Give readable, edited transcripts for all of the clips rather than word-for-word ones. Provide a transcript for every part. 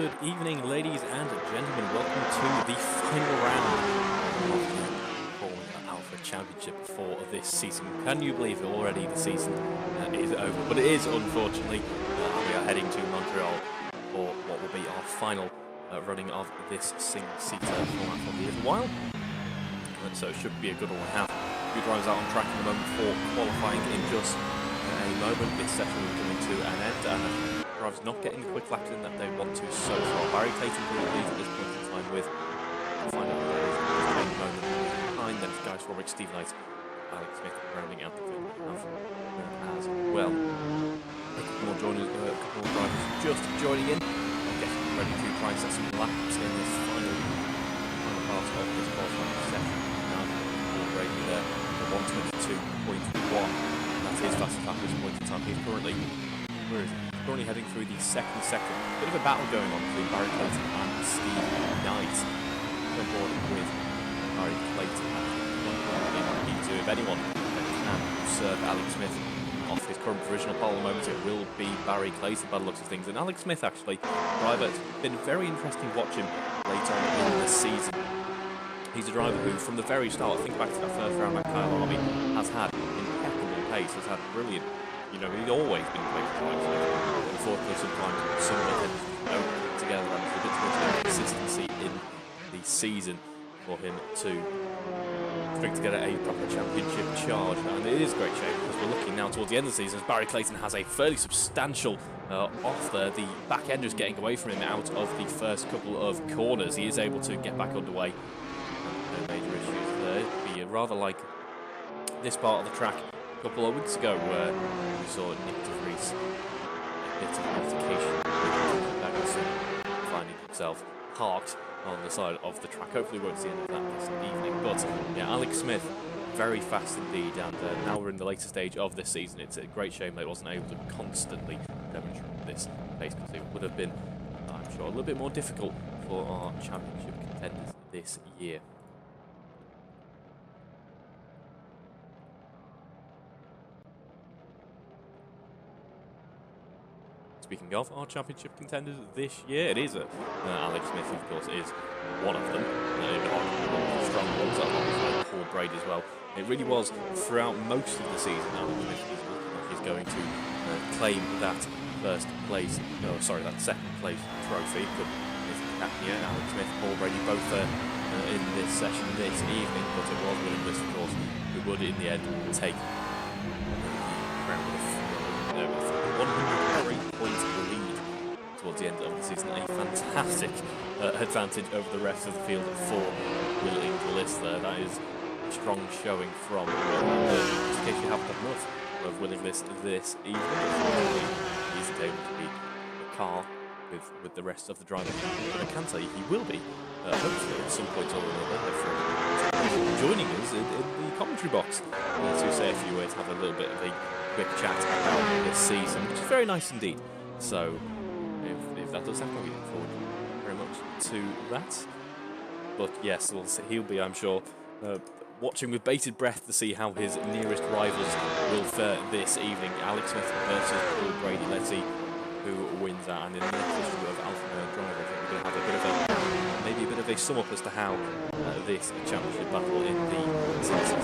Good evening, ladies and gentlemen. Welcome to the final round of the Formula Alpha Championship for this season. Can you believe it already? The season is over, but it is, unfortunately. We are heading to Montreal for what will be our final running of this single-seater format for the while. So it should be a good one. We have a few drivers out on track at the moment for qualifying in just a moment. This session will be coming to an end, and drivers not getting the quick laps in that they want to so far. Barry Clayton will lead at this point in time with final moment behind them. Guys Roberts, Steve Knight, Alex Smith rounding out the field as well. A couple more drivers just joining in, getting ready to try and set some laps in this final part of this qualifying session. Now, already there, the 122.1. That's his fastest lap at this point in time. He's currently, where is he? Currently heading through the second sector. Bit of a battle going on between Barry Clayton and Steve Knight. On board with Barry Clayton in P2. If anyone can serve Alex Smith off his current provisional pole at the moment, it will be Barry Clayton by the looks of things. And Alex Smith, actually, driver, it's been very interesting watching later on in the season. He's a driver who, from the very start, I think back to that first round Macau Army, has had impeccable pace, has had brilliant. You know, he's always been great for Alex Smith. Unfortunately, sometimes some of it don't put together, and there's a bit too much consistency in the season for him to bring together a proper championship charge. And it is a great shame because we're looking now towards the end of the season as Barry Clayton has a fairly substantial off there. The back end is getting away from him out of the first couple of corners. He is able to get back underway. No major issues there. It'd be rather like this part of the track a couple of weeks ago where we saw Nick DeVries a bit of notification finding himself parked on the side of the track. Hopefully we won't see any of that this evening. But yeah, Alex Smith, very fast indeed, and now we're in the later stage of this season. It's a great shame that he wasn't able to constantly demonstrate this pace, because it would have been, I'm sure, a little bit more difficult for our championship contenders this year. Speaking of our championship contenders this year, it is Alex Smith, who of course is one of them. One of the strong ones, alongside Paul Braid as well. It really was throughout most of the season. Alex Smith is looking like he's going to claim that that second place trophy. But Alex Smith, Paul Brady, both in this session this evening, but it was Williams, of course, who would in the end take the crown with 103 points lead towards the end of the season. A fantastic advantage over the rest of the field for Will Inglis there. That is a strong showing from Will. In case you haven't had enough of Will Inglis this evening, he's able to be a car with the rest of the drivers. But I can tell you he will be, hopefully at some point or another, joining us in the commentary box to say a few words, have a little bit of a quick chat about this season, which is very nice indeed. So if that does happen, we look forward very much to that. But yes, he'll be, I'm sure, watching with bated breath to see how his nearest rivals will fare this evening. Alex Smith versus Paul Brady. Let's see who wins that. And in the next issue of Alpha Male Driver, we're going to have maybe a bit of a sum up as to how this championship battle in the season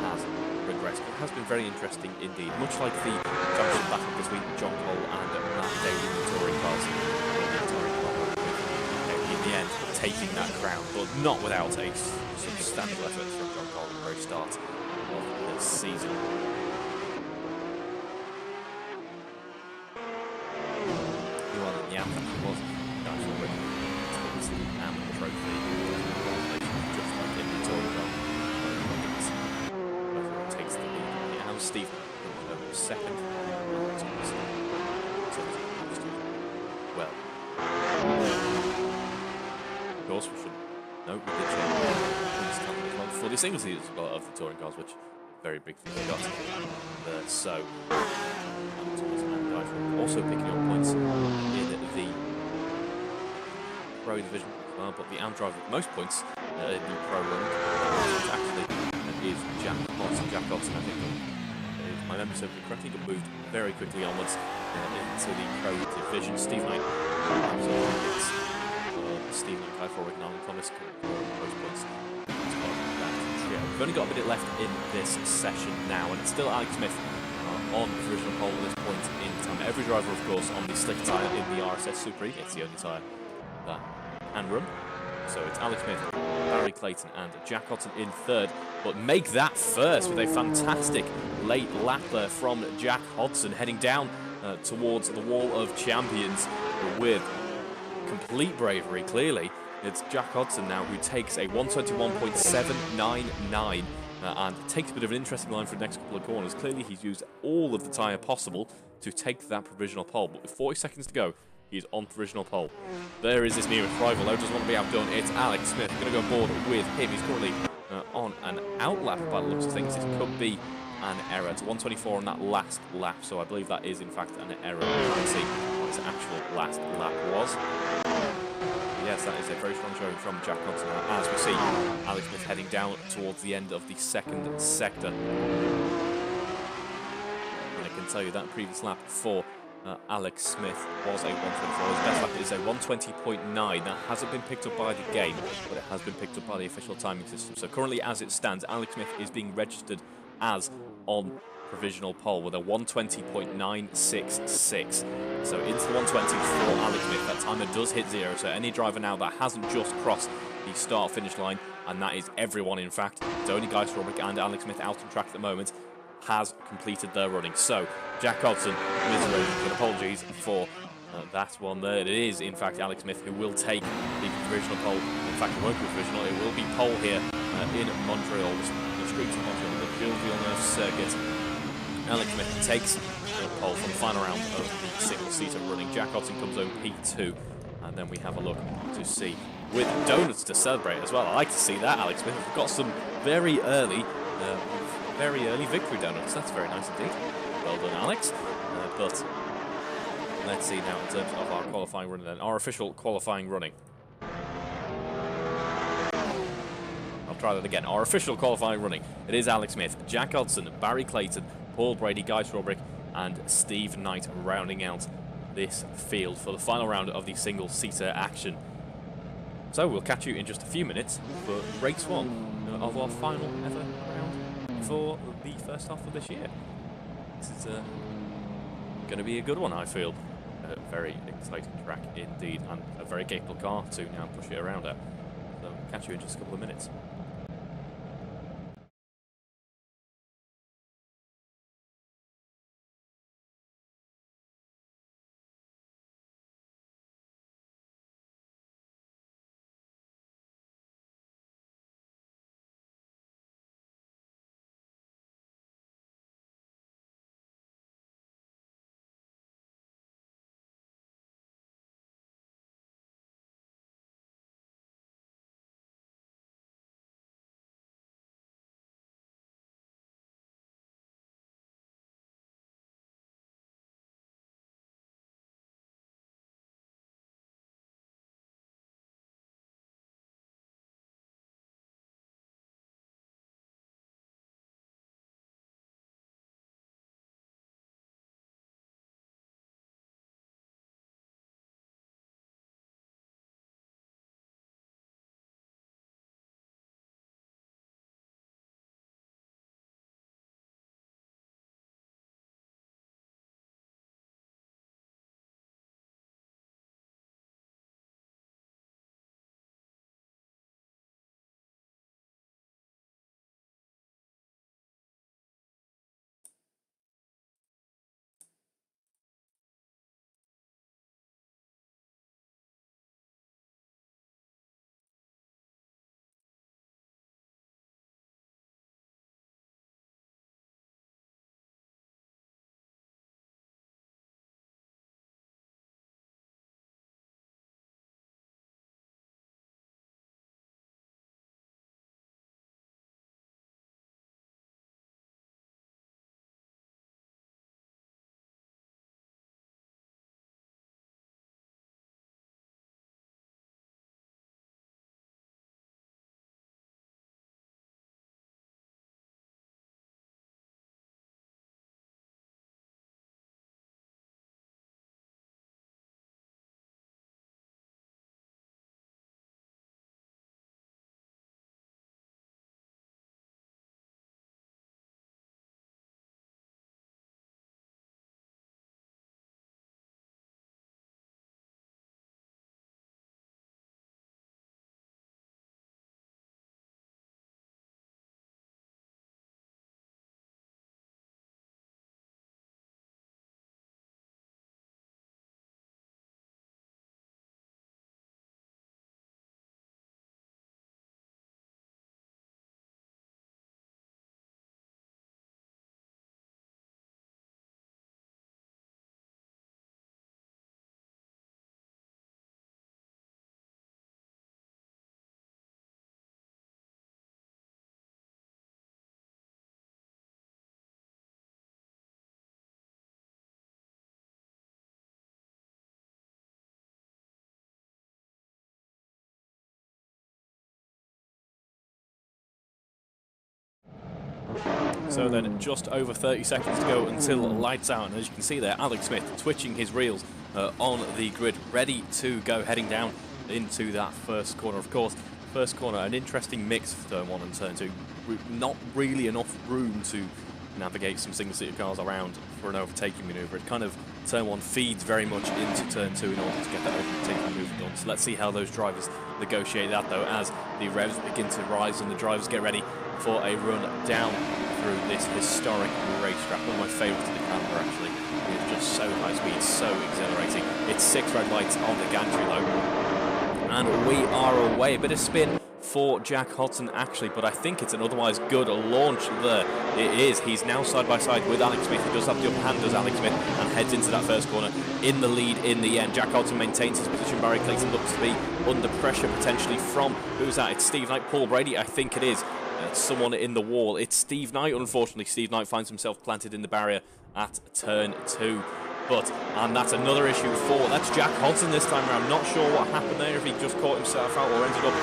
has progressed. It has been very interesting indeed, much like the championship battle between John Cole and Matt Daly in the touring cars. In the end, taking that crown, but not without a substantial effort from John Cole at the very start of the season. Was guys already and the trophy just like in the touring car. Takes the lead. Yeah, how's Steve second? Well, of course we should note we did change for the single season of the touring cars, which is a very big thing we got. So also picking up points in the Pro division as well, but the AM driver with most points in the Pro run actually is Jack Hodson. Jack Hodson, I think, if my memory serves me correctly, got moved very quickly onwards into the Pro division. Steve Knight, Steve Macau for Rignal and Thomas those points. We've only got a minute left in this session now, and it's still Alex Smith on provisional pole at this point in time. Every driver, of course, on the slick tyre in the RSS Super E. It's the only tyre that can run. So it's Alex Smith, Barry Clayton, and Jack Hodson in third. But make that first with a fantastic late lap there from Jack Hodson, heading down towards the wall of champions with complete bravery, clearly. It's Jack Hodson now who takes a 121.799 and takes a bit of an interesting line for the next couple of corners. Clearly he's used all of the tyre possible to take that provisional pole, but with 40 seconds to go, he's on provisional pole. There is his nearest rival, though, doesn't want to be outdone. It's Alex Smith, going to go on board with him. He's currently on an outlap by the looks of things. This could be an error. It's 124 on that last lap, so I believe that is in fact an error. Let's see what his actual last lap was. Yes, that is a very strong showing from Jack Hodson. As we see Alex Smith heading down towards the end of the second sector. And I can tell you that previous lap for Alex Smith was a 124. His best lap is a 120.9. That hasn't been picked up by the game, but it has been picked up by the official timing system. So currently, as it stands, Alex Smith is being registered as on provisional pole with a 120.966. So into the 120s for Alex Smith. That timer does hit zero, so any driver now that hasn't just crossed the start-finish line, and that is everyone in fact, it's only Guy Strawbrick and Alex Smith out on track at the moment, has completed their running. So Jack Hodson, with apologies for that one there. It is in fact Alex Smith who will take the provisional pole. In fact, it won't be provisional, it will be pole here in Montreal, the streets of Montreal, the Gilles Villeneuve circuit. Alex Smith takes the pole from the final round of the single-seater running. Jack Hodson comes home P2, and then we have a look to see with donuts to celebrate as well. I like to see that, Alex Smith. We've got some very early victory donuts. That's very nice indeed. Well done, Alex. But let's see now in terms of our qualifying running then. Our official qualifying running. I'll try that again. Our official qualifying running. It is Alex Smith, Jack Hodson, Barry Clayton, Paul Brady, Guy Strawbrick, and Steve Knight rounding out this field for the final round of the single-seater action. So we'll catch you in just a few minutes for race one of our final ever round for the first half of this year. This is going to be a good one, I feel. A very exciting track indeed, and a very capable car to now push it around at. So catch you in just a couple of minutes. So then just over 30 seconds to go until lights out. And as you can see there, Alex Smith twitching his reels on the grid, ready to go, heading down into that first corner. Of course, first corner, an interesting mix for turn 1 and turn 2. Not really enough room to navigate some single-seater cars around for an overtaking maneuver. It kind of, turn 1 feeds very much into turn 2 in order to get that overtaking maneuver done. So let's see how those drivers negotiate that, though, as the revs begin to rise and the drivers get ready for a run down through this historic racetrack. One of my favourites of the calendar, actually. It's just so high speed, so exhilarating. It's 6 red lights on the gantry, though. And we are away. A bit of spin for Jack Hodson, actually, but I think it's an otherwise good launch there. It is. He's now side by side with Alex Smith. He does have the upper hand, does Alex Smith, and heads into that first corner in the lead in the end. Jack Hodson maintains his position. Barry Clayton looks to be under pressure potentially from, who's that? It's Steve Knight, Paul Brady, I think it is. Someone in the wall. It's Steve Knight, unfortunately. Steve Knight finds himself planted in the barrier at turn 2. And that's another issue for, that's Jack Hodson this time around. Not sure what happened there, if he just caught himself out or ended up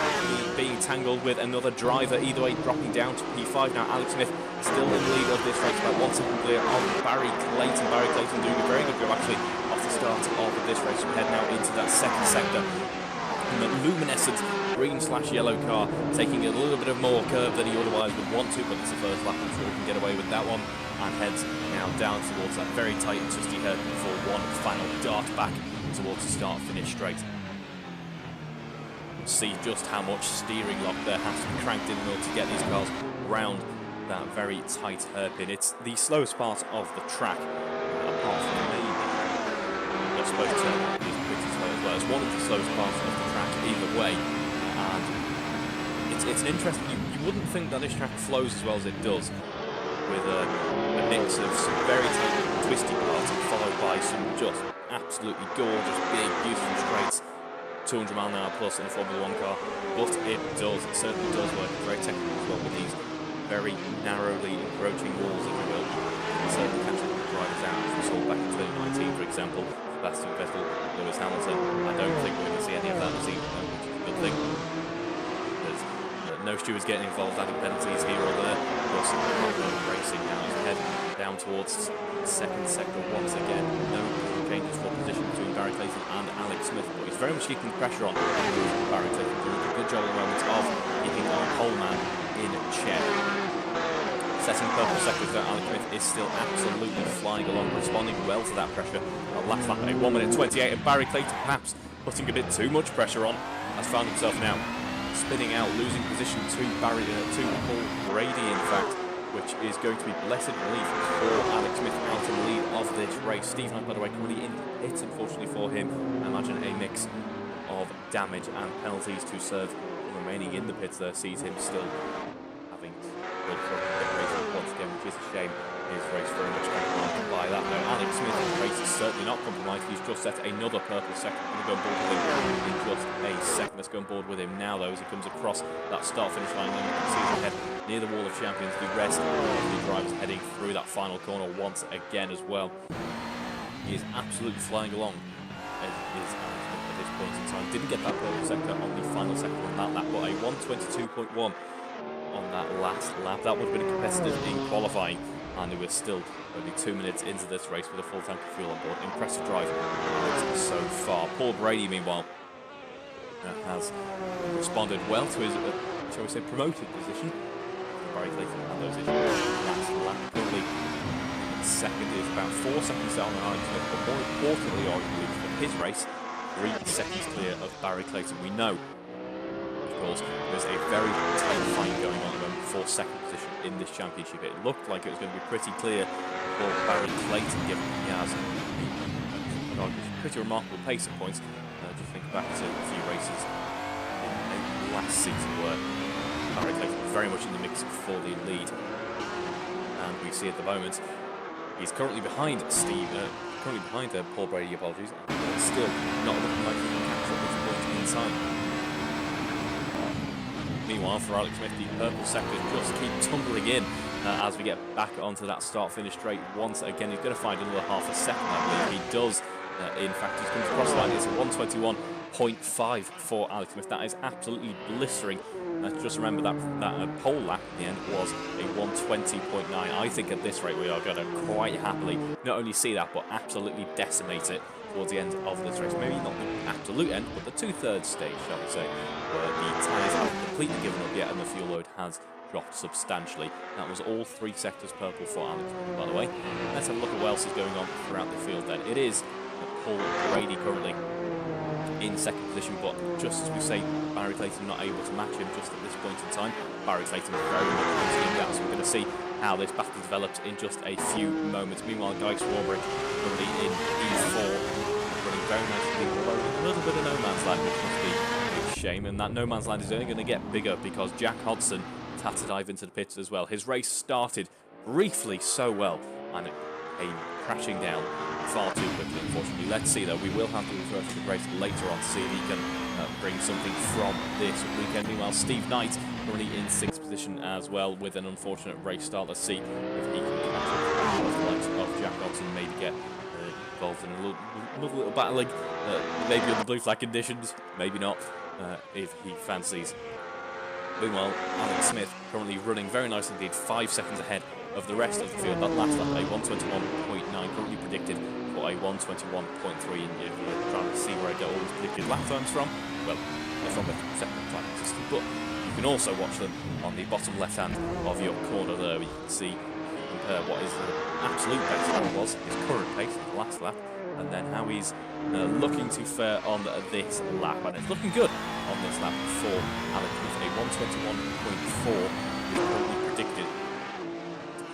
being tangled with another driver. Either way, dropping down to P5 now. Alex Smith still in the lead of this race, about 1 second clear of Barry Clayton. Barry Clayton doing a very good job, actually, off the start of this race. We head now into that second sector. And the luminescent green/yellow car taking a little bit of more curve than he otherwise would want to, but it's the first lap. I'm sure we can get away with that one, and heads now down towards that very tight and twisty hairpin for one final dart back towards the start-finish straight. See just how much steering lock there has to be cranked in order to get these cars round that very tight hairpin. It's the slowest part of the track, apart from maybe, I suppose turn is pretty slow as well. It's one of the slowest parts of the track either way, and it's interesting. You wouldn't think that this track flows as well as it does, with a mix of some very tight, twisty parts, followed by some just absolutely gorgeous, big, beautiful straights, 200 mile an hour plus in a Formula 1 car. But it certainly does work. It's very technical as well with these very narrowly encroaching walls, if you will. And certainly catching the drivers out, as we saw back in 2019, for example, Sebastian Vettel, Lewis Hamilton. I don't think we're going to see any of that this evening, which is a good thing. No stewards getting involved, adding penalties here or there. Plus, racing now as we head down towards second sector once again. No changes for position between Barry Clayton and Alex Smith, but he's very much keeping pressure on Barry Clayton, doing a good job at the moment of keeping our pole man in check. Setting purple sectors that Alex Smith is still absolutely flying along, responding well to that pressure. Last lap, a 1 minute 28, and Barry Clayton perhaps putting a bit too much pressure on, has found himself now spinning out, losing position to Paul Brady, in fact, which is going to be blessed relief for Alex Smith out in the lead of this race. Steve Knight, by the way, currently in hits, unfortunately for him. I imagine a mix of damage and penalties to serve remaining in the pits there sees him still having to go for a race once again, which is a shame. His race very much compromised by that. Now, Alex Smith's race is certainly not compromised. He's just set another purple sector. Going to go on board with him in just a second. Let's go on board with him now, though, as he comes across that start-finish line. And you can see his head near the wall of champions. The rest of the drivers heading through that final corner once again as well. He is absolutely flying along. At this point in time, didn't get that purple sector on the final sector on that lap, but a 1:22.1 on that last lap. That would have been competitive in qualifying. And we're still only 2 minutes into this race with a full tank of fuel on board. Impressive drive so far. Paul Brady, meanwhile, has responded well to his, shall we say, promoted position. Barry Clayton had those issues last lap. Currently, second is about 4 seconds down on Alex Smith, but more importantly, arguably, for his race, 3 seconds clear of Barry Clayton. We know, of course, there's a very tight fight going on at the moment for second position in this championship. It looked like it was going to be pretty clear for Barry Clayton, given he has a pretty remarkable pace at points. Just think back to a few races in last season where Barry Clayton was very much in the mix for the lead. And we see at the moment he's currently behind Paul Brady, apologies. Still not looking like he can catch up at this point in time. Meanwhile, for Alex Smith, the purple sectors just keep tumbling in as we get back onto that start-finish straight once again. He's going to find another half a second, I believe. He does. In fact, he's come across the line. It's a 1:21.5 for Alex Smith. That is absolutely blistering Let's just remember that pole lap in the end was a 120.9. I think at this rate we are going to quite happily not only see that, but absolutely decimate it towards the end of this race. Maybe not the absolute end, but the 2/3 stage, shall we say, where the tyres haven't completely given up yet and the fuel load has dropped substantially. That was all 3 sectors purple for Alex, by the way. Let's have a look at what else is going on throughout the field then. It is Paul Brady currently in second position, but just as we say, Barry Clayton not able to match him just at this point in time. Barry Clayton very much in that, so we're going to see how this battle develops in just a few moments. Meanwhile, Guy Swarbrick currently in E4, running very nicely, although a little bit of no man's land, which must be a big shame, and that no man's land is only going to get bigger because Jack Hodson had to dive into the pits as well. His race started briefly so well, and it came crashing down far too quickly, unfortunately. Let's see, though. We will have to refer to the race later on to see if he can bring something from this weekend. Meanwhile, Steve Knight currently in 6th position as well with an unfortunate race start. Let's see if he can catch up the likes of Jack Hodson, maybe get involved in another little battling, maybe under blue flag conditions, maybe not, if he fancies. Meanwhile, Alex Smith currently running very nice indeed, 5 seconds ahead of the rest of the field. That last lap, a 121.9, currently predicted for a 121.3. And if you're trying to see where I get all these predicted lap times from, well, they're from a separate time system. But you can also watch them on the bottom left hand of your corner there. You can see, compare what his absolute best lap was, his current pace, the last lap, and then how he's looking to fare on this lap. And it's looking good on this lap for Alex with a 121.4 is currently predicted.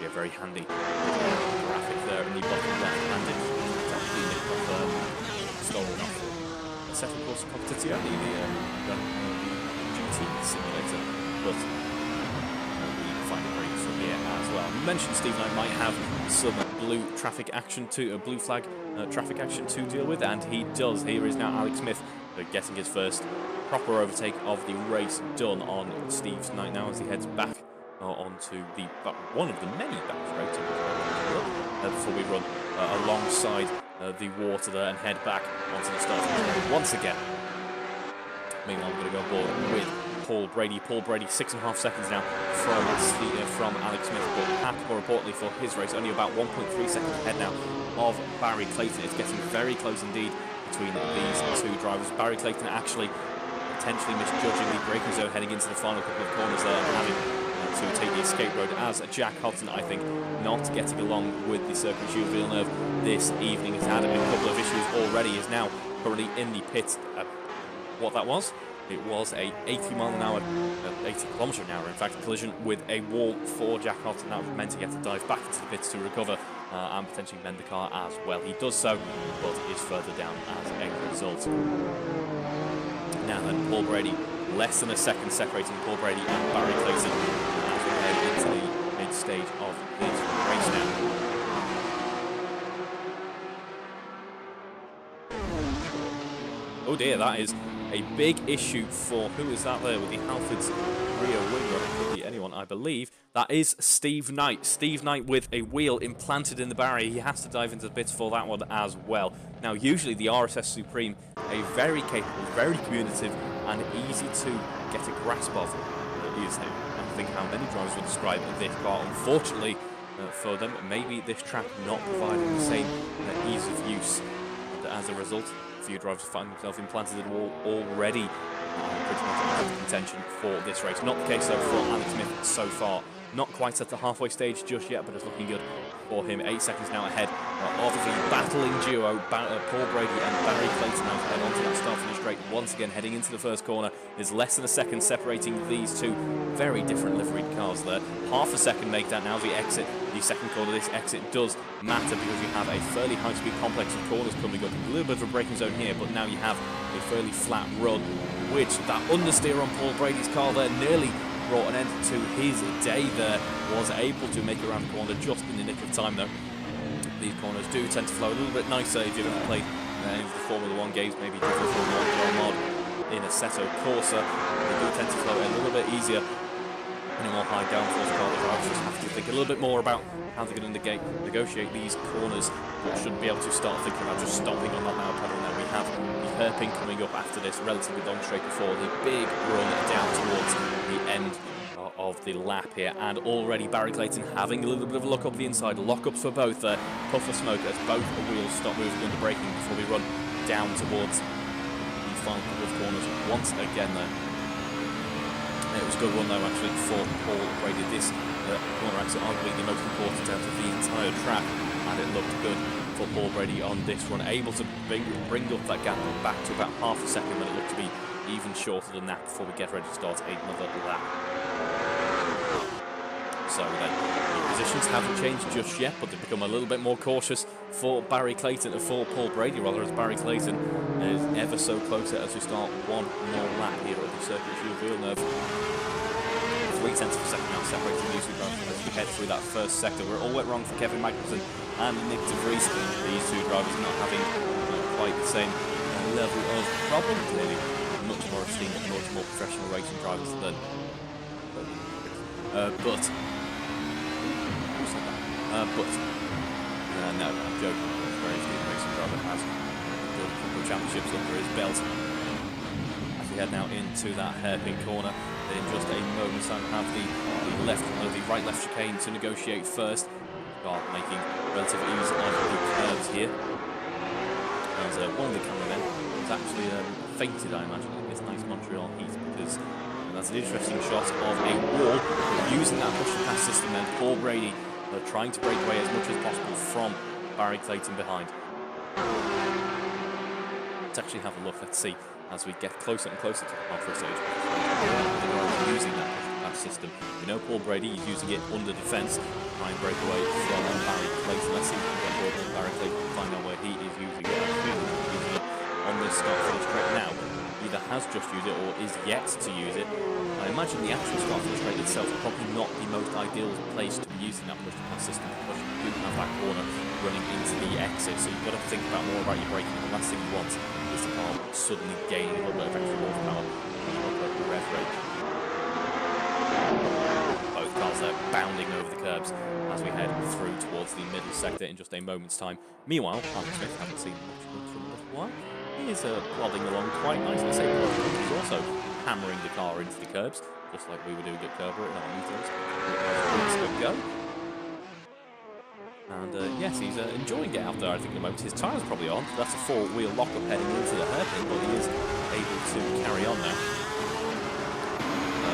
A very handy graphic there in the bottom left-handed. It's actually Nick stolen off a set of course competizione, the GT simulator, but we find it great from here as well. You mentioned Steve Knight might have some blue traffic action to blue flag traffic action to deal with, and he does. Here is now Alex Smith getting his first proper overtake of the race done on Steve Knight now as he heads back onto the one of the many back straights before we run alongside the water there and head back onto the start once again. Meanwhile, we're going to go aboard with Paul Brady. Paul Brady, 6.5 seconds now from Alex Smith, but perhaps more importantly for his race, only about 1.3 seconds ahead now of Barry Clayton. It's getting very close indeed between these two drivers. Barry Clayton actually potentially misjudgingly breaking his own heading into the final couple of corners there and having to take the escape road, as Jack Hodson, I think, not getting along with the Circuit Jules Villeneuve this evening. Has had a couple of issues already, is now currently in the pits. What that was? It was a 80 mile an hour, 80 kilometre an hour, in fact, collision with a wall for Jack Hodson. That was meant to get to dive back into the pits to recover and potentially mend the car as well. He does so, but is further down as a result. Now then, Paul Brady, less than a second separating Paul Brady and Barry Clayton as we head into the mid-stage of this race now. Oh dear, that is a big issue for, who is that there with the Halfords rear wing? It could be anyone, I believe. That is Steve Knight. Steve Knight with a wheel implanted in the barrier. He has to dive into the pits for that one as well. Now, usually the RSS Supreme, a very capable, very communicative, and easy to get a grasp of. I think how many drivers would describe this car. Unfortunately for them, maybe this track not providing the same ease of use. And as a result, a few drivers find themselves implanted in the wall already, pretty much out of contention for this race. Not the case though for Alex Smith so far. Not quite at the halfway stage just yet, but it's looking good for him. 8 seconds now ahead of the battling duo, Paul Brady and Barry Clayton, now head onto that start-finish straight. Once again, heading into the first corner. There's less than a second separating these two very different liveried cars there. Half a second make that now as we exit the second corner. This exit does matter because you have a fairly high-speed complex of corners coming up. A little bit of a braking zone here, but now you have a fairly flat run, which that understeer on Paul Brady's car there nearly brought an end to his day there. Was able to make it around the corner just in the nick of time though. These corners do tend to flow a little bit nicer if you've ever played any of the Formula 1 games, maybe the Formula 1 mod in Assetto Corsa. They do tend to flow a little bit easier in a more high downforce car, the drivers just have to think a little bit more about how they're going to negotiate these corners. But should be able to start thinking about just stopping on that loud pedal. Now we have the hairpin coming up after this relatively long straight before the big run down towards the end of the lap here, and already Barry Clayton having a little bit of a look up the inside. Lockups for both there. Puff of smoke as both wheels stop moving under braking before we run down towards the final couple of corners once again there. It was a good one though actually for Paul Brady. This corner exit arguably the most important out of the entire track, and it looked good for Paul Brady on this run, able to bring up that gap back to about half a second when it looked to be even shorter than that before we get ready to start another lap. So then, the positions haven't changed just yet, but they've become a little bit more cautious for Barry Clayton, for Paul Brady rather, as Barry Clayton is ever so closer as we start one more lap here at the Circuit of Villeneuve. 3 tenths of a second now separating these two drivers as we head through that first sector, where it all went wrong for Kevin Magnussen and Nick de Vries. These two drivers not having quite the same level of problem, clearly much more esteemed and much more professional racing drivers than no, I'm joking. Very esteemed racing driver has done a couple of championships under his belt. As we head now into that hairpin corner, in just a moment's time have the right-left chicane to negotiate first. Making relative ease of the curves here. As one of the cameramen was actually fainted, I imagine, in this nice Montreal heat, because that's an interesting shot of a wall using that push-to-pass system. Then Paul Brady trying to break away as much as possible from Barry Clayton behind. Let's actually have a look. Let's see as we get closer and closer to the halfway stage. Using that push-to-pass system. We know Paul Brady is using it under defence, try and break away from Barry Clayton. Let's see if we can get board with Barry Clayton and find out where he is using it. Using it on this start-finish straight now. Either has just used it or is yet to use it. I imagine the actual start-finish straight itself is probably not the most ideal place to be using that push-to-pass system, because you do have that corner running into the exit, so you've got to think about more about your braking. The last thing you want is the car suddenly gaining a little bit of extra horsepower when you up the rev rate. Both cars there bounding over the curbs as we head through towards the middle sector in just a moment's time. Meanwhile, Alex Smith, haven't seen much from a little while. He is plodding along quite nicely. He's also hammering the car into the curbs, just like we were doing at Kerber at our meetings weeks ago. And yes, he's enjoying it out there, I think, at the moment. His tyre's probably on. That's a 4-wheel lockup heading into the hairpin, but he is able to carry on now.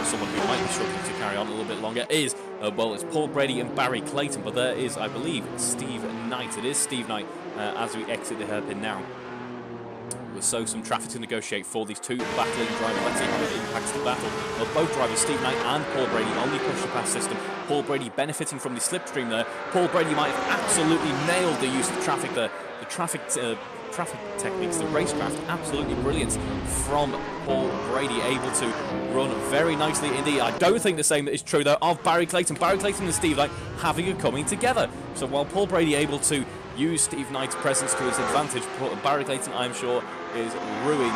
Someone who might be struggling to carry on a little bit longer is, well, it's Paul Brady and Barry Clayton, but there is, I believe, Steve Knight. It is Steve Knight as we exit the hairpin now. So some traffic to negotiate for these two battling drivers. Let's see how it impacts the battle. Well, both drivers, Steve Knight and Paul Brady, on the push-to-pass system. Paul Brady benefiting from the slipstream there. Paul Brady might have absolutely nailed the use of traffic there. The traffic techniques, the racecraft, absolutely brilliant from Paul Brady, able to run very nicely indeed. I don't think the same is true though of Barry Clayton. Barry Clayton and Steve Knight having a coming together. So while Paul Brady able to use Steve Knight's presence to his advantage, Barry Clayton, I'm sure, is ruining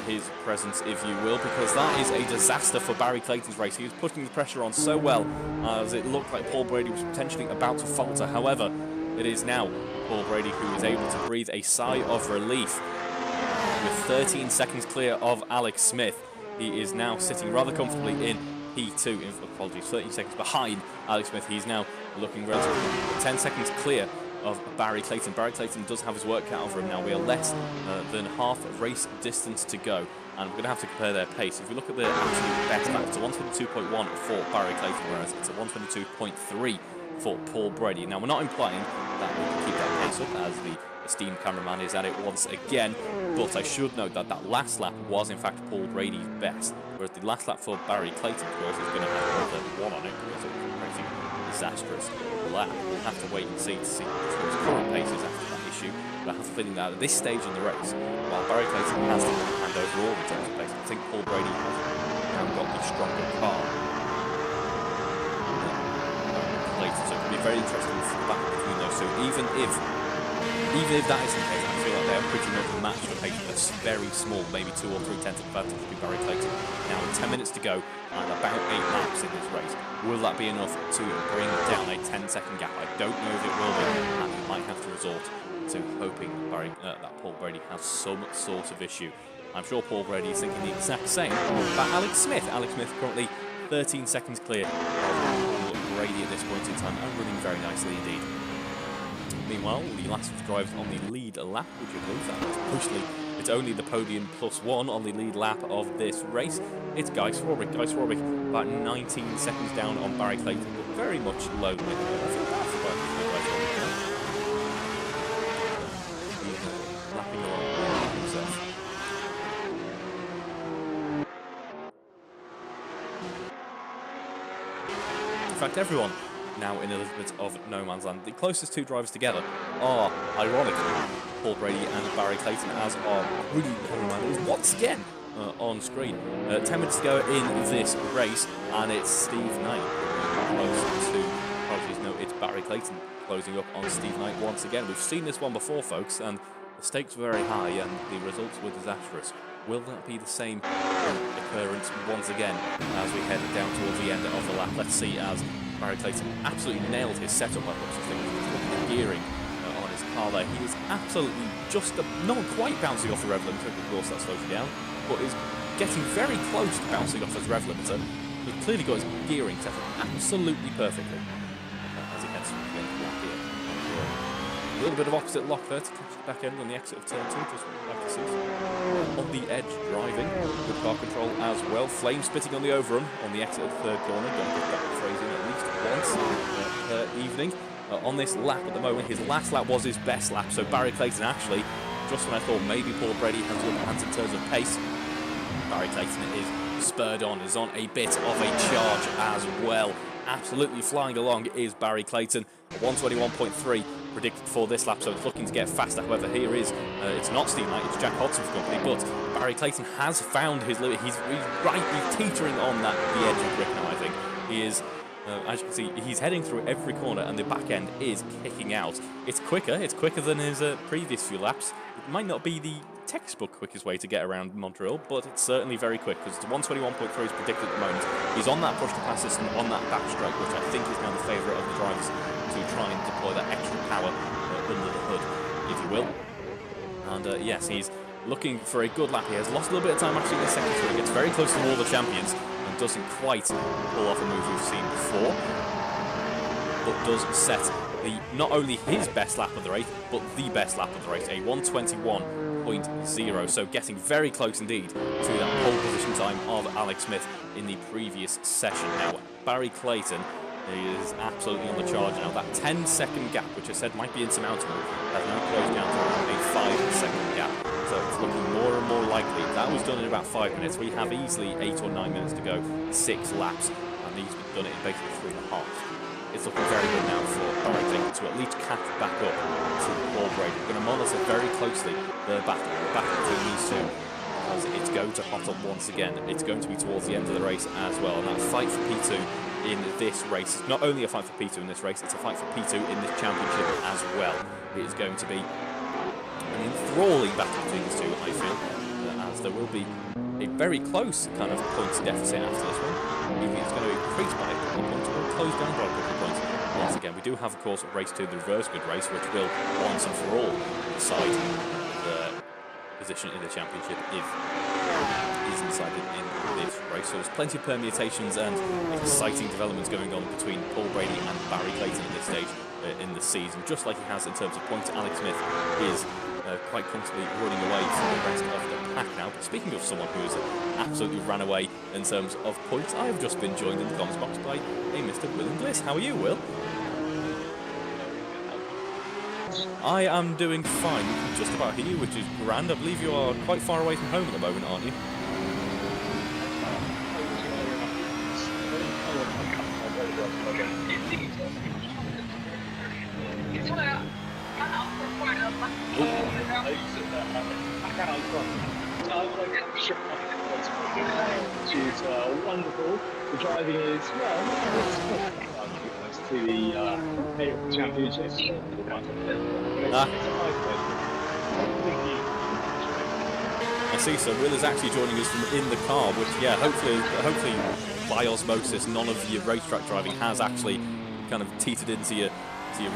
his presence, if you will, because that is a disaster for Barry Clayton's race. He was putting the pressure on so well as it looked like Paul Brady was potentially about to falter. However, it is now Paul Brady who is able to breathe a sigh of relief. With 13 seconds clear of Alex Smith, he is now sitting rather comfortably in P2. Apologies, 13 seconds behind Alex Smith. He's now looking relatively 10 seconds clear of Barry Clayton. Barry Clayton does have his work cut out for him now. We are less than half race distance to go, and we're going to have to compare their pace. If we look at the absolute best lap, it's a 122.1 for Barry Clayton, whereas it's a 122.3 for Paul Brady. Now, we're not implying that we can keep that pace up, as the esteemed cameraman is at it once again, but I should note that that last lap was in fact Paul Brady's best, whereas the last lap for Barry Clayton, of course, is going to have one on it because it was a crazy, disastrous lap. We'll have to wait and see his current pace is after that issue, but I have a feeling that at this stage in the race, while Barry Clayton has the hand overall in terms of pace, I think Paul Brady has now got the stronger car. So it could be very interesting for the battle between those two. Even if that isn't the case, I feel like they are pretty much matched for pace. A very small, maybe 2 or 3 tenths advantage to Barry Clayton. Now, 10 minutes to go and about 8 laps in this race. Will that be enough to bring down a 10-second gap? I don't know if it will be, and we might have to resort to hoping that Paul Brady has some sort of issue. I'm sure Paul Brady is thinking the exact same about Alex Smith. Alex Smith currently 13 seconds clear of Paul Brady at this point in time, and running very nicely indeed. Meanwhile, the last drivers on the lead lap, would you believe that? It's only the podium +1 on the lead lap of this race. It's Guy Swarbrick. Guy Swarbrick about 19 seconds down on Barry Clayton, but very much lonely. I feel bad for Guy Swarbrick now. He's lapping along himself. In fact, everyone now in a little bit of no man's land. The closest 2 drivers together are, ironically, Paul Brady and Barry Clayton, as are really cameraman once again on screen. 10 minutes to go in this race, and it's Steve Knight close to, apologies, no, it's Barry Clayton closing up on Steve Knight once again. We've seen this one before, folks, and the stakes were very high and the results were disastrous. Will that be the same occurrence once again as we head down towards the end of the lap? Let's see, as Barry Clayton absolutely nailed his setup. I watched the gearing on his car there. He is absolutely just not quite bouncing off the rev limiter, of course that slows you down, but is getting very close to bouncing off his rev limiter. He's clearly got his gearing set up absolutely perfectly as he heads through the end of the lap here. A little bit of opposite lock there to catch the back end on the exit of turn 2, just like to see. On the edge driving, good car control as well. Flame spitting on the overrun on the exit of the 3rd corner. Going to get that phrase in at least once per evening. On this lap at the moment, his last lap was his best lap, so Barry Clayton actually, just when I thought maybe Paul Brady has good hands in terms of pace, Barry Clayton is spurred on, is on a bit of a charge as well. Absolutely flying along is Barry Clayton. 121.3 predicted for this lap, so it's looking to get faster. However, here is, it's not Steve Knight, it's Jack Hodson's company, but Barry Clayton has found his limit. He's teetering on the edge of grip now, I think. He is, as you can see, he's heading through every corner and the back end is kicking out. It's quicker than his previous few laps. It might not be the textbook quickest way to get around Montreal, but it's certainly very quick, because it's 121.3 is predicted at the moment. He's on that push to pass system, on that backstroke, which I think is now the favourite of the drivers to try and deploy that extra power under the hood, if you will. And yes, he's looking for a good lap. He has lost a little bit of time actually in the second turn. He gets very close to all the champions and doesn't quite pull off a move we've seen before, but does set not only his best lap of the race, but the best lap of the race, a 121.0, so getting very close indeed to that pole position time of Alex Smith in the previous session. Now, Barry Clayton is absolutely on the charge now. That 10-second gap, which I said might be insurmountable, has now closed down to around a 5-second gap. So it's looking more and more likely. That was done in about 5 minutes. We have easily 8 or 9 minutes to go, 6 laps, and he's done it in basically 3.5. It's looking very good now for Barry Clayton to at least catch back up to Paul Brady. We're going to monitor very closely the battle between these two, as it's going to hot up once again. It's going to be towards the end of the race as well, and that fight for P2 in this race is not only a fight for P2 in this race, it's a fight for P2 in this championship as well. It is going to be an enthralling battle between these two, I feel, as there will be a very close kind of points deficit after this one. Maybe it's going to increase by a couple of points or close down by a couple of points. Once again, we do have, of course, race 2, the reverse grid race, which will once and for all decide the position in the championship if is decided in this race. So there's plenty of permutations and exciting developments going on between Paul Brady and Barry Clayton at this stage in the season, just like he has in terms of points. Alex Smith is quite comfortably running away from the rest of the pack now. But speaking of someone who has absolutely ran away in terms of points, I have just been joined in the comments box by a Mr. Will Inglis. How are you, Will? I am doing fine. You can just about hear you, which is grand. I believe you are quite far away from home at the moment, aren't you? Which is wonderful. The driving is, well, to the championship. I see. So Will is actually joining us from in the car, which, yeah, hopefully by osmosis, none of your racetrack driving has actually kind of teetered into your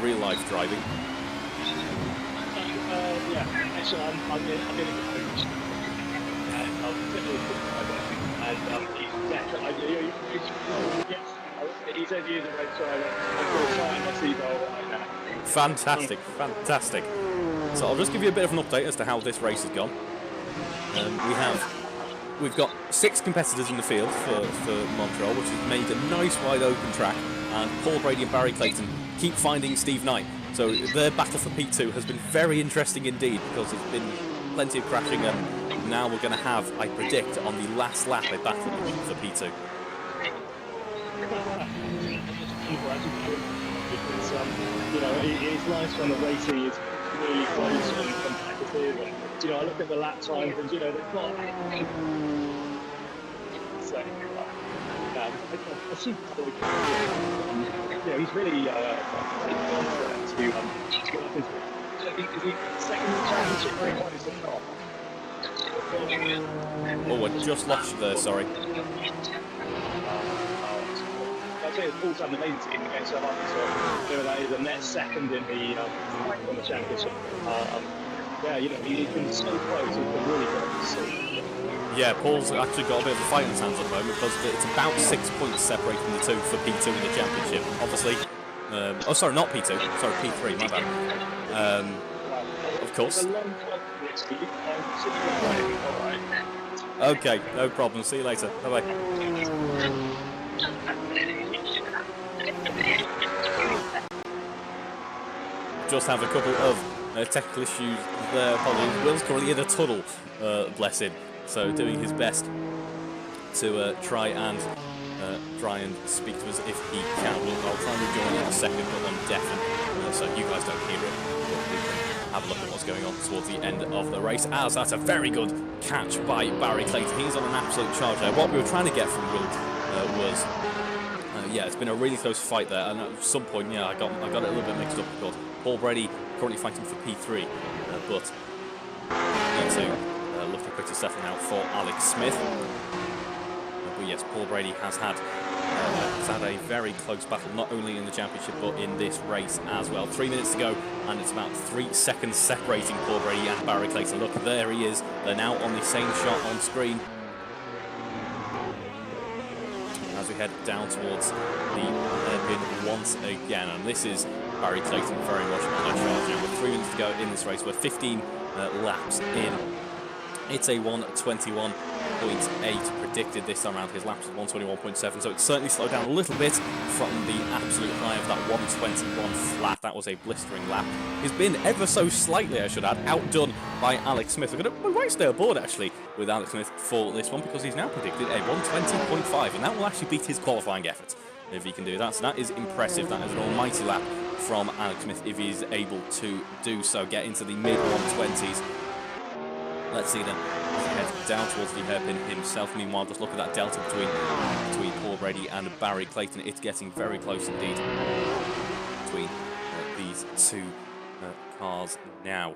real life driving. Yeah, actually, I'm in the coach. And he said he is a race driver. I'm going to try my seatbelt right now. Fantastic, fantastic. So I'll just give you a bit of an update as to how this race has gone. We've got 6 competitors in the field for Montreal, which has made a nice wide open track, and Paul Brady and Barry Clayton keep finding Steve Knight. So their battle for P2 has been very interesting indeed, because there's been plenty of crashing, and now we're going to have, I predict, on the last lap a battle for P2. Because, it's nice when the racing is really close and competitive. And, I look at the lap times and, they've got... So, I see he's really confident to get up his... Is he second in the championship or what is it not? Oh, I just lost you there, sorry. I'd say it's Paul's done amazing against South Africa. That is a net second in the championship. He's been so close. It's been really good to see. Yeah, Paul's actually got a bit of a fight in his hands at the moment, because it's about 6 points separating the two for P2 in the championship. Obviously, oh, sorry, not P2. Sorry, P3. My bad. Of course. Okay, no problem. See you later. Bye bye. Just have a couple of technical issues there. Apologies. Will's currently in a tunnel, bless him. So doing his best to try and speak to us if he can. I'll try and rejoin in a second, but I'm deaf, so you guys don't hear it. But we can have a look at what's going on towards the end of the race. As that's a very good catch by Barry Clayton. He's on an absolute charge there. What we were trying to get from Will was. Yeah, it's been a really close fight there, and at some point, yeah, I got it a little bit mixed up, because Paul Brady currently fighting for P3, but P2 looking pretty settled now for Alex Smith. But yes, Paul Brady has had a very close battle, not only in the championship but in this race as well. 3 minutes to go, and it's about 3 seconds separating Paul Brady and Barry Clayton. Look, there he is. They're now on the same shot on screen. As we head down towards the hairpin once again, and this is Barry Clayton very much on their charge now. With 3 minutes to go in this race, we're 15 laps in. It's a 1:21.8 predicted this time around. His laps at 1:21.7, so it's certainly slowed down a little bit from the absolute high of that 1:21 flat. That was a blistering lap. He's been ever so slightly, I should add, outdone by Alex Smith. We might stay aboard actually with Alex Smith for this one, because he's now predicted a 1:20.5, and that will actually beat his qualifying effort if he can do that. So that is impressive. That is an almighty lap from Alex Smith if he is able to do so, get into the mid 120s. Let's see then, as he heads down towards the hairpin himself. Meanwhile, just look at that delta between Paul Brady and Barry Clayton. It's getting very close indeed between these two cars now.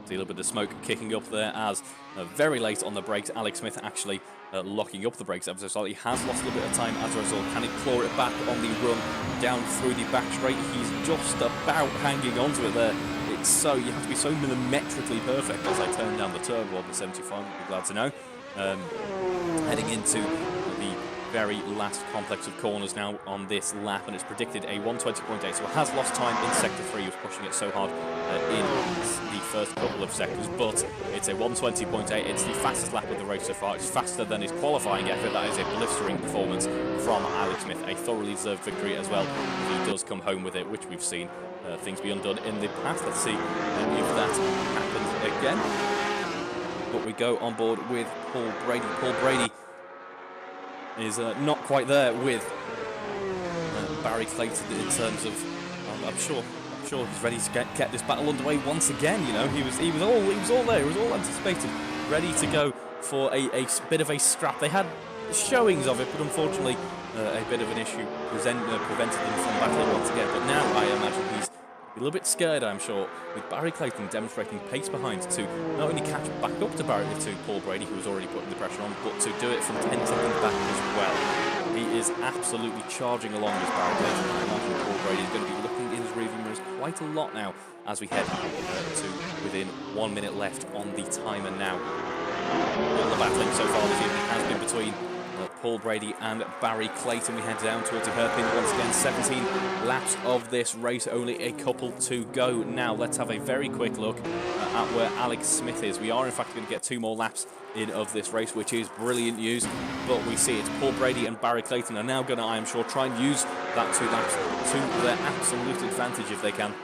See a little bit of smoke kicking up there as very late on the brakes. Alex Smith actually locking up the brakes ever so slightly. He has lost a little bit of time as a result. Can he claw it back on the run down through the back straight? He's just about hanging onto it there. It's so, you have to be so millimetrically perfect. As I turn down the turbo on the 75, you'll be glad to know. Heading into the very last complex of corners now on this lap, and it's predicted a 1:20.8, so it has lost time in sector 3. He was pushing it so hard in the first couple of sectors, but it's a 1:20.8. It's the fastest lap of the race so far. It's faster than his qualifying effort. That is a blistering performance from Alex Smith, a thoroughly deserved victory as well. He does come home with it, which we've seen things be undone in the past. Let's see if that happens again. But we go on board with Paul Brady. Paul Brady is not quite there with Barry Clayton in terms of. I'm sure he's ready to get this battle underway once again. You know, he was all there. He was all anticipated, ready to go for a bit of a scrap. They had showings of it, but unfortunately a bit of an issue prevented him from battling once again. But now I imagine he's a little bit scared, I'm sure, with Barry Clayton demonstrating pace behind to not only catch back up to Paul Brady, who was already putting the pressure on, but to do it from 10 seconds back as well. He is absolutely charging along as Barry Clayton. I imagine Paul Brady is going to be looking in his rearview mirrors quite a lot now as we head to within 1 minute left on the timer now. The battling so far this evening has been between Paul Brady and Barry Clayton. We head down towards the hairpin once again. 17 laps of this race, only a couple to go. Now let's have a very quick look at where Alex Smith is. We are in fact going to get 2 more laps in of this race, which is brilliant news. But we see it's Paul Brady and Barry Clayton are now going to, I am sure, try and use that 2 laps to their absolute advantage if they can.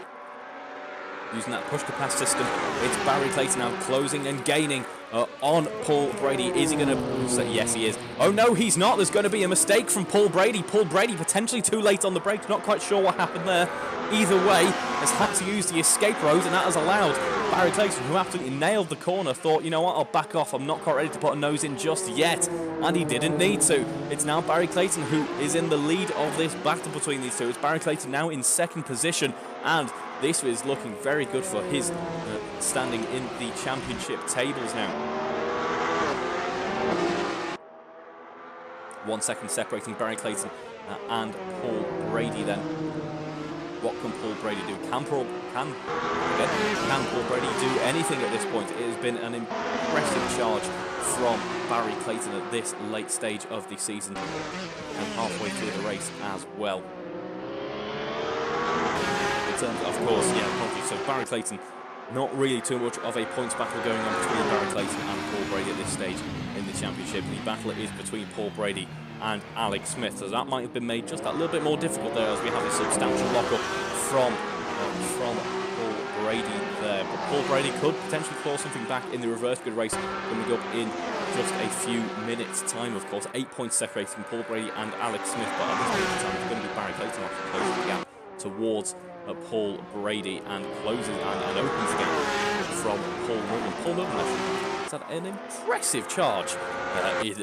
Using that push-to-pass system, it's Barry Clayton now closing and gaining on Paul Brady. Is he going to... Yes, he is. Oh, no, he's not. There's going to be a mistake from Paul Brady. Paul Brady potentially too late on the brakes. Not quite sure what happened there. Either way, has had to use the escape road, and that has allowed Barry Clayton, who absolutely nailed the corner, thought, you know what, I'll back off. I'm not quite ready to put a nose in just yet. And he didn't need to. It's now Barry Clayton who is in the lead of this battle between these two. It's Barry Clayton now in second position, and this is looking very good for his standing in the championship tables now. 1 second separating Barry Clayton and Paul Brady then. What can Paul Brady do? Can Paul Brady do anything at this point? It has been an impressive charge from Barry Clayton at this late stage of the season and halfway through the race as well. Of course, yeah, so Barry Clayton, not really too much of a points battle going on between Barry Clayton and Paul Brady at this stage in the championship. The battle is between Paul Brady and Alex Smith, so that might have been made just that little bit more difficult there as we have a substantial lock-up from Paul Brady there. But Paul Brady could potentially claw something back in the reverse grid race coming up in just a few minutes' time, of course. 8 points separating Paul Brady and Alex Smith, but at this point in time it's going to be Barry Clayton actually closing the gap towards Paul Brady and closes and opens the gap from Paul Mullen. Paul Mullen actually has had an impressive charge in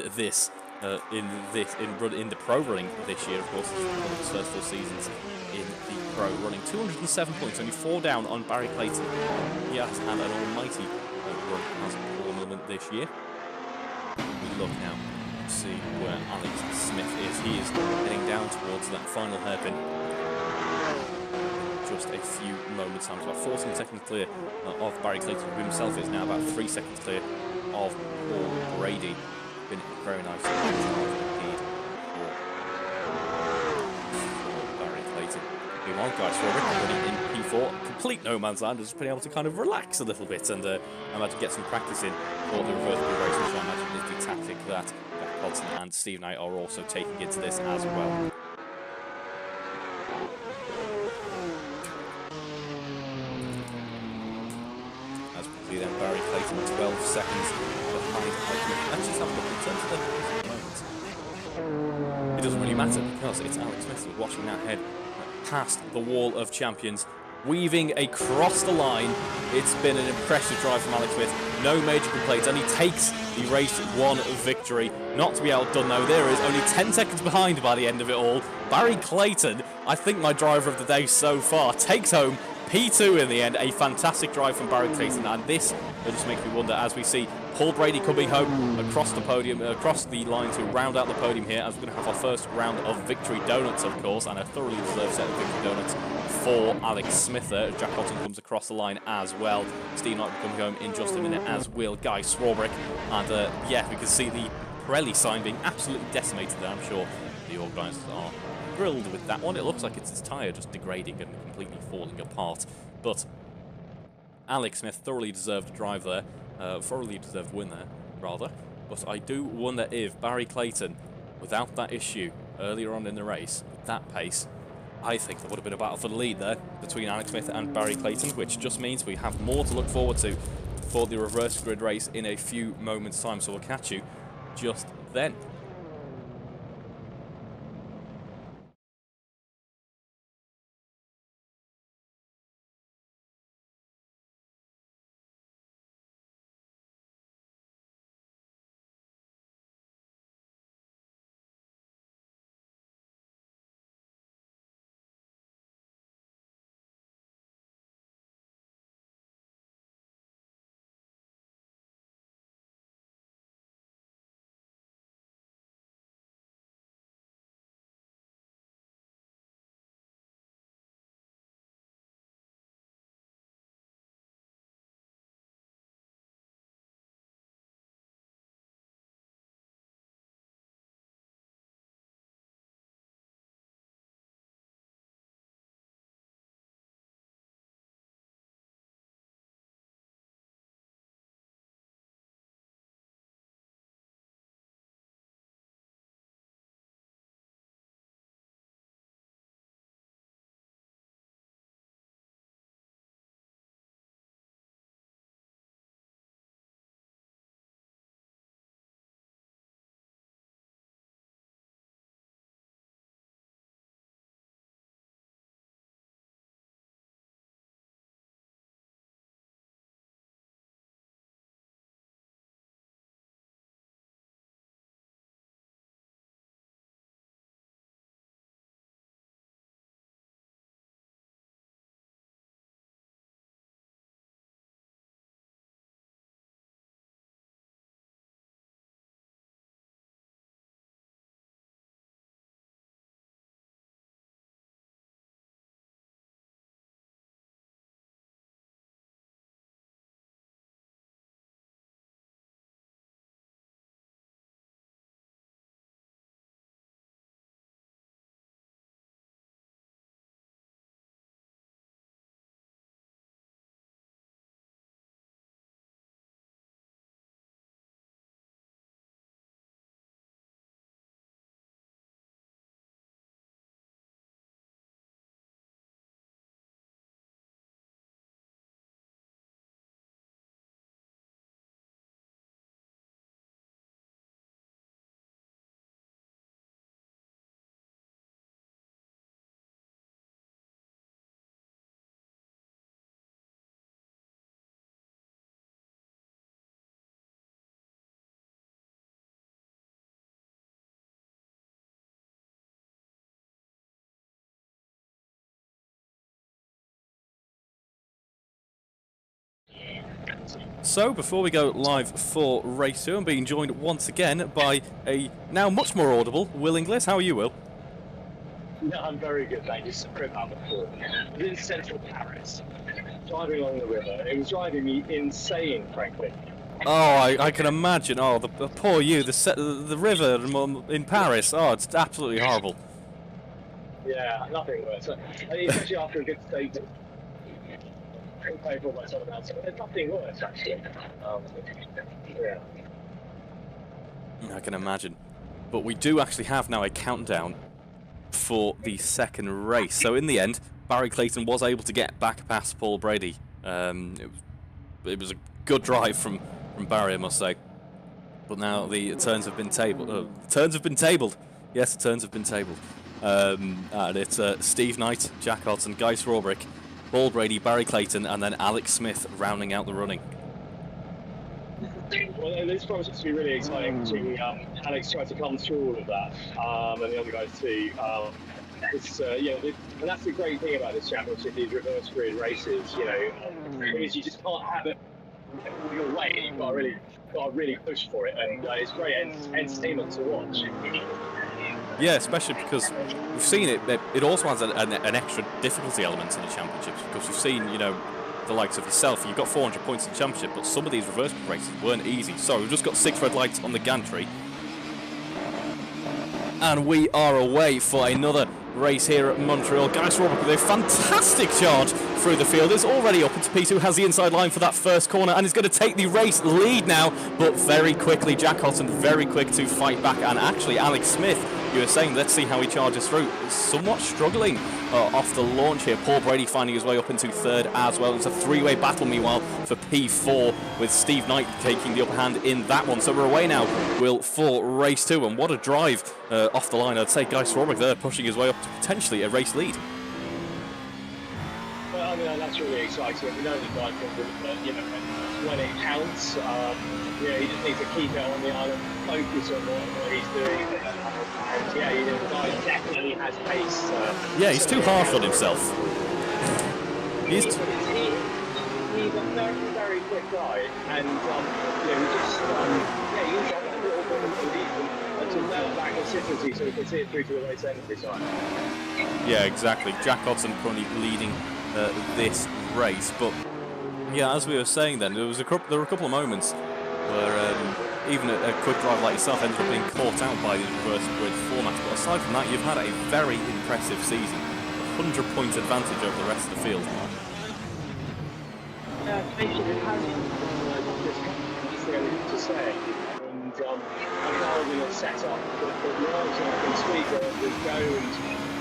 the pro running this year. Of course, it's one of his first 4 seasons in the pro running. 207 points, only 4 down on Barry Clayton. He has had an almighty run as Paul Mullen this year. We look now to see where Alex Smith is. He is heading down towards that final hairpin. Just a few moments time. It's about 14 seconds clear of Barry Clayton, who himself is now about 3 seconds clear of Paul Brady. Been very nice indeed for Barry Clayton. Meanwhile, guys, already in P4, complete no man's land, has been able to kind of relax a little bit and I imagine get some practice in for the reverse grid race, which I imagine is the tactic that Hodson and Steve Knight are also taking into this as well. Then Barry Clayton 12 seconds behind. Let's just have a look in terms of the moments. It doesn't really matter because it's Alex Smith watching that head past the wall of champions, weaving across the line. It's been an impressive drive from Alex Smith. No major complaints, and he takes the race 1 victory. Not to be outdone though, there is only 10 seconds behind by the end of it all. Barry Clayton, I think my driver of the day so far, takes home P2 in the end. A fantastic drive from Barry Clayton, and this just makes me wonder as we see Paul Brady coming home across the podium, across the line to round out the podium here, as we're going to have our first round of victory donuts, of course, and a thoroughly deserved set of victory donuts for Alex Smith there. Jack Hodson comes across the line as well. Steve Knight will come home in just a minute, as will Guy Swarbrick, and yeah, we can see the Pirelli sign being absolutely decimated there. I'm sure the organisers are thrilled with that one. It looks like it's his tyre just degrading and completely falling apart. But Alex Smith thoroughly deserved drive there, thoroughly deserved win there, rather. But I do wonder if Barry Clayton, without that issue earlier on in the race, with that pace, I think there would have been a battle for the lead there between Alex Smith and Barry Clayton, which just means we have more to look forward to for the reverse grid race in a few moments' time. So we'll catch you just then. So, before we go live for race 2, I'm being joined once again by a now much more audible Will Inglis. How are you, Will? No, I'm very good, thank you. Sorry about before. I was in central Paris, driving along the river. It was driving me insane, frankly. Oh, I can imagine. Oh, the poor you. The river in Paris. Oh, it's absolutely horrible. Yeah, nothing worse. Especially after a good steak. Paid for by someone else. There's nothing worse, actually. Yeah. I can imagine. But we do actually have now a countdown for the second race. So in the end, Barry Clayton was able to get back past Paul Brady. It was a good drive from Barry, I must say. But now the turns have been tabled. Yes, the turns have been tabled. And it's Steve Knight, Jack Hodson, Guy Swarbrick, Paul Brady, Barry Clayton, and then Alex Smith rounding out the running. Well, this promises to be really exciting. Seeing Alex try to come through all of that, and the other guys too. And that's the great thing about this championship, these reverse grid races. Is you just can't have it all your way. You've got to really push for it, and it's great entertainment to watch. Yeah, especially because we've seen it. It also has an extra difficulty element in the championships because we've seen, the likes of yourself. You've got 400 points in the championship, but some of these reverse races weren't easy. So we've just got 6 red lights on the gantry, and we are away for another race here at Montreal. Guy Swarbrick with a fantastic charge through the field. It's already up into P2, has the inside line for that first corner, and is going to take the race lead now. But very quickly, Jack Hodson very quick to fight back, and actually Alex Smith, you were saying, let's see how he charges through. Somewhat struggling off the launch here. Paul Brady finding his way up into third as well. It's a 3-way battle, meanwhile, for P4, with Steve Knight taking the upper hand in that one. So we're away now, Will, for race 2. And what a drive off the line. I'd say Guy Swarbrick there pushing his way up to potentially a race lead. Well, I mean, that's really exciting. We know the guy can do it, but, when it counts, he just needs to keep it on the island, focus on what he's doing. And, the guy definitely has pace. He's too harsh on himself. He's a very, very quick guy, and he's got a little bit of belief and to develop that consistency so he can see it through to the race end every time. Yeah, exactly. Jack Hodson currently leading this race, but as we were saying, then there were a couple of moments where even a quick drive like yourself ended up being caught out by the reverse grid format. But aside from that, you've had a very impressive season, 100-point advantage over the rest of the field. It has to say, and I'm now in a setup that works, and I can tweak it and go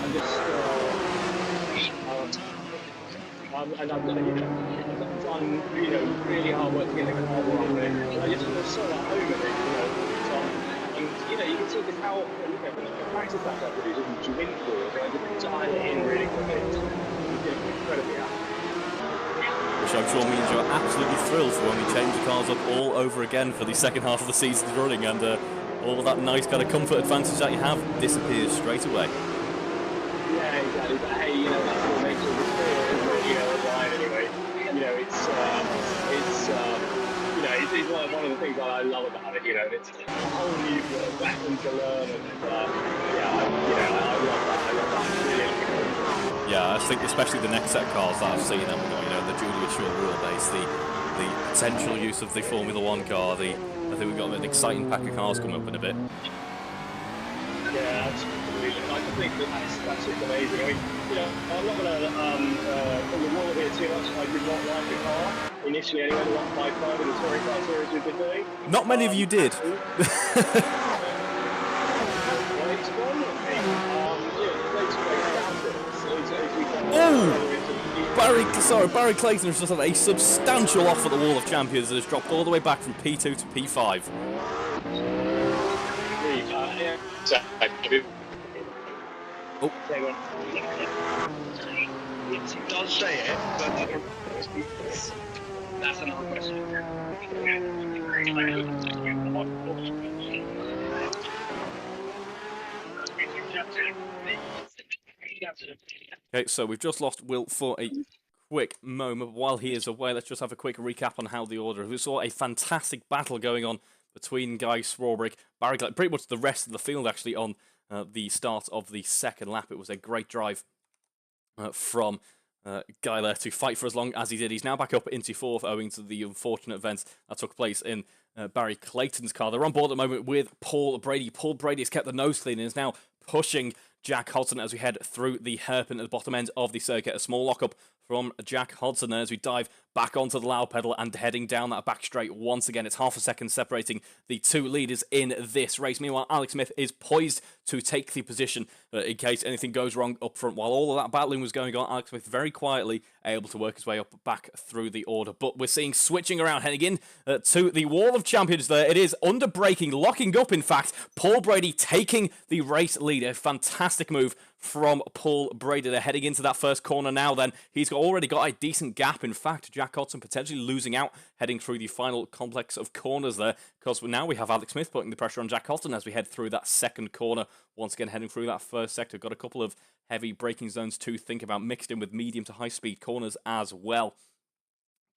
and just and I've done really hard work to get the car running. I just feel so at home with it, and you can see just how the practice that I produce and win for it, and I just dial it in really quickly. It's incredibly happy. Which I'm sure means you're absolutely thrilled for when we change the cars up all over again for the second half of the season's running, and all that nice kind of comfort advantage that you have disappears straight away. Yeah, exactly. But hey, that's what makes it the sport, isn't it? Anyway. It's one of the things that I love about it. It's a whole new weapon to learn, and I love that. I love that. Really. Yeah, I think especially the next set of cars that I've seen, and we've got the Julia Shaw rule base, the potential use of the Formula One car. I think we've got an exciting pack of cars coming up in a bit. Yeah, absolutely. I think that's just amazing. I mean, I'm not going to pull the wall here too much. I did not like the car initially anyway, the 155 in the touring car series we've been doing. Not many of you did. Barry Clayton has just had a substantial off at the Wall of Champions that has dropped all the way back from P2 to P5. Oh. It does say it, but that's another question. Okay, so we've just lost Will for a quick moment. While he is away, let's just have a quick recap on how the order. We saw a fantastic battle going on between Guy Swarbrick, Barry, pretty much the rest of the field actually on the start of the second lap. It was a great drive from Guy there to fight for as long as he did. He's now back up into fourth owing to the unfortunate events that took place in Barry Clayton's car. They're on board at the moment with Paul Brady. Paul Brady has kept the nose clean and is now pushing Jack Hodson as we head through the hairpin at the bottom end of the circuit. A small lockup from Jack Hodson there as we dive back onto the loud pedal and heading down that back straight once again. It's half a second separating the two leaders in this race. Meanwhile, Alex Smith is poised to take the position in case anything goes wrong up front. While all of that battling was going on, Alex Smith very quietly able to work his way up back through the order. But we're seeing switching around, heading in to the wall of champions there. It is under braking, locking up in fact. Paul Brady taking the race lead. A fantastic move from Paul Brady. They're heading into that first corner now then. He's already got a decent gap. In fact, Jack Hodson potentially losing out heading through the final complex of corners there, because now we have Alex Smith putting the pressure on Jack Hodson as we head through that second corner. Once again, heading through that first sector. Got a couple of heavy braking zones to think about, mixed in with medium to high speed corners as well.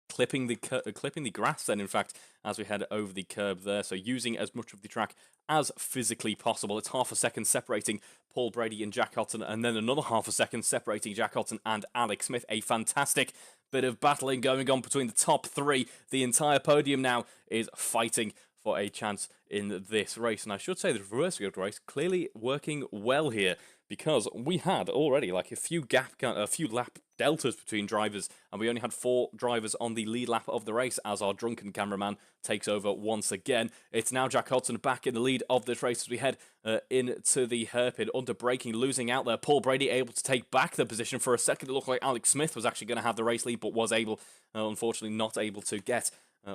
Clipping the grass then, in fact, as we head over the curb there. So using as much of the track as physically possible. It's half a second separating Paul Brady and Jack Hodson, and then another half a second separating Jack Hodson and Alex Smith. A fantastic bit of battling going on between the top three. The entire podium now is fighting for a chance in this race. And I should say the reverse field race clearly working well here, because we had already like a few lap deltas between drivers, and we only had 4 drivers on the lead lap of the race as our drunken cameraman takes over once again. It's now Jack Hodson back in the lead of this race as we head into the hairpin, under braking, losing out there. Paul Brady able to take back the position. For a second it looked like Alex Smith was actually going to have the race lead, but was able, unfortunately not able to get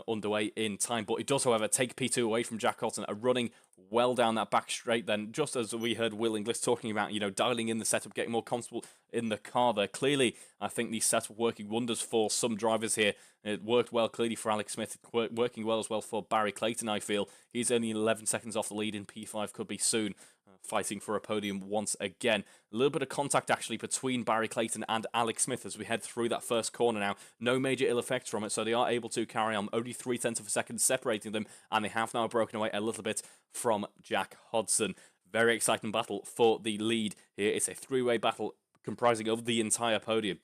underway in time. But it does, however, take P2 away from Jack Hodson, running well down that back straight then, just as we heard Will Inglis talking about, dialing in the setup, getting more comfortable in the car there. Clearly, I think the setup working wonders for some drivers here. It worked well, clearly, for Alex Smith, working well as well for Barry Clayton, I feel. He's only 11 seconds off the lead in P5, could be soon fighting for a podium once again. A little bit of contact actually between Barry Clayton and Alex Smith as we head through that first corner now. No major ill effects from it, so they are able to carry on. Only 0.3 of a second separating them, and they have now broken away a little bit from Jack Hodson. Very exciting battle for the lead here. It's a 3-way battle comprising of the entire podium.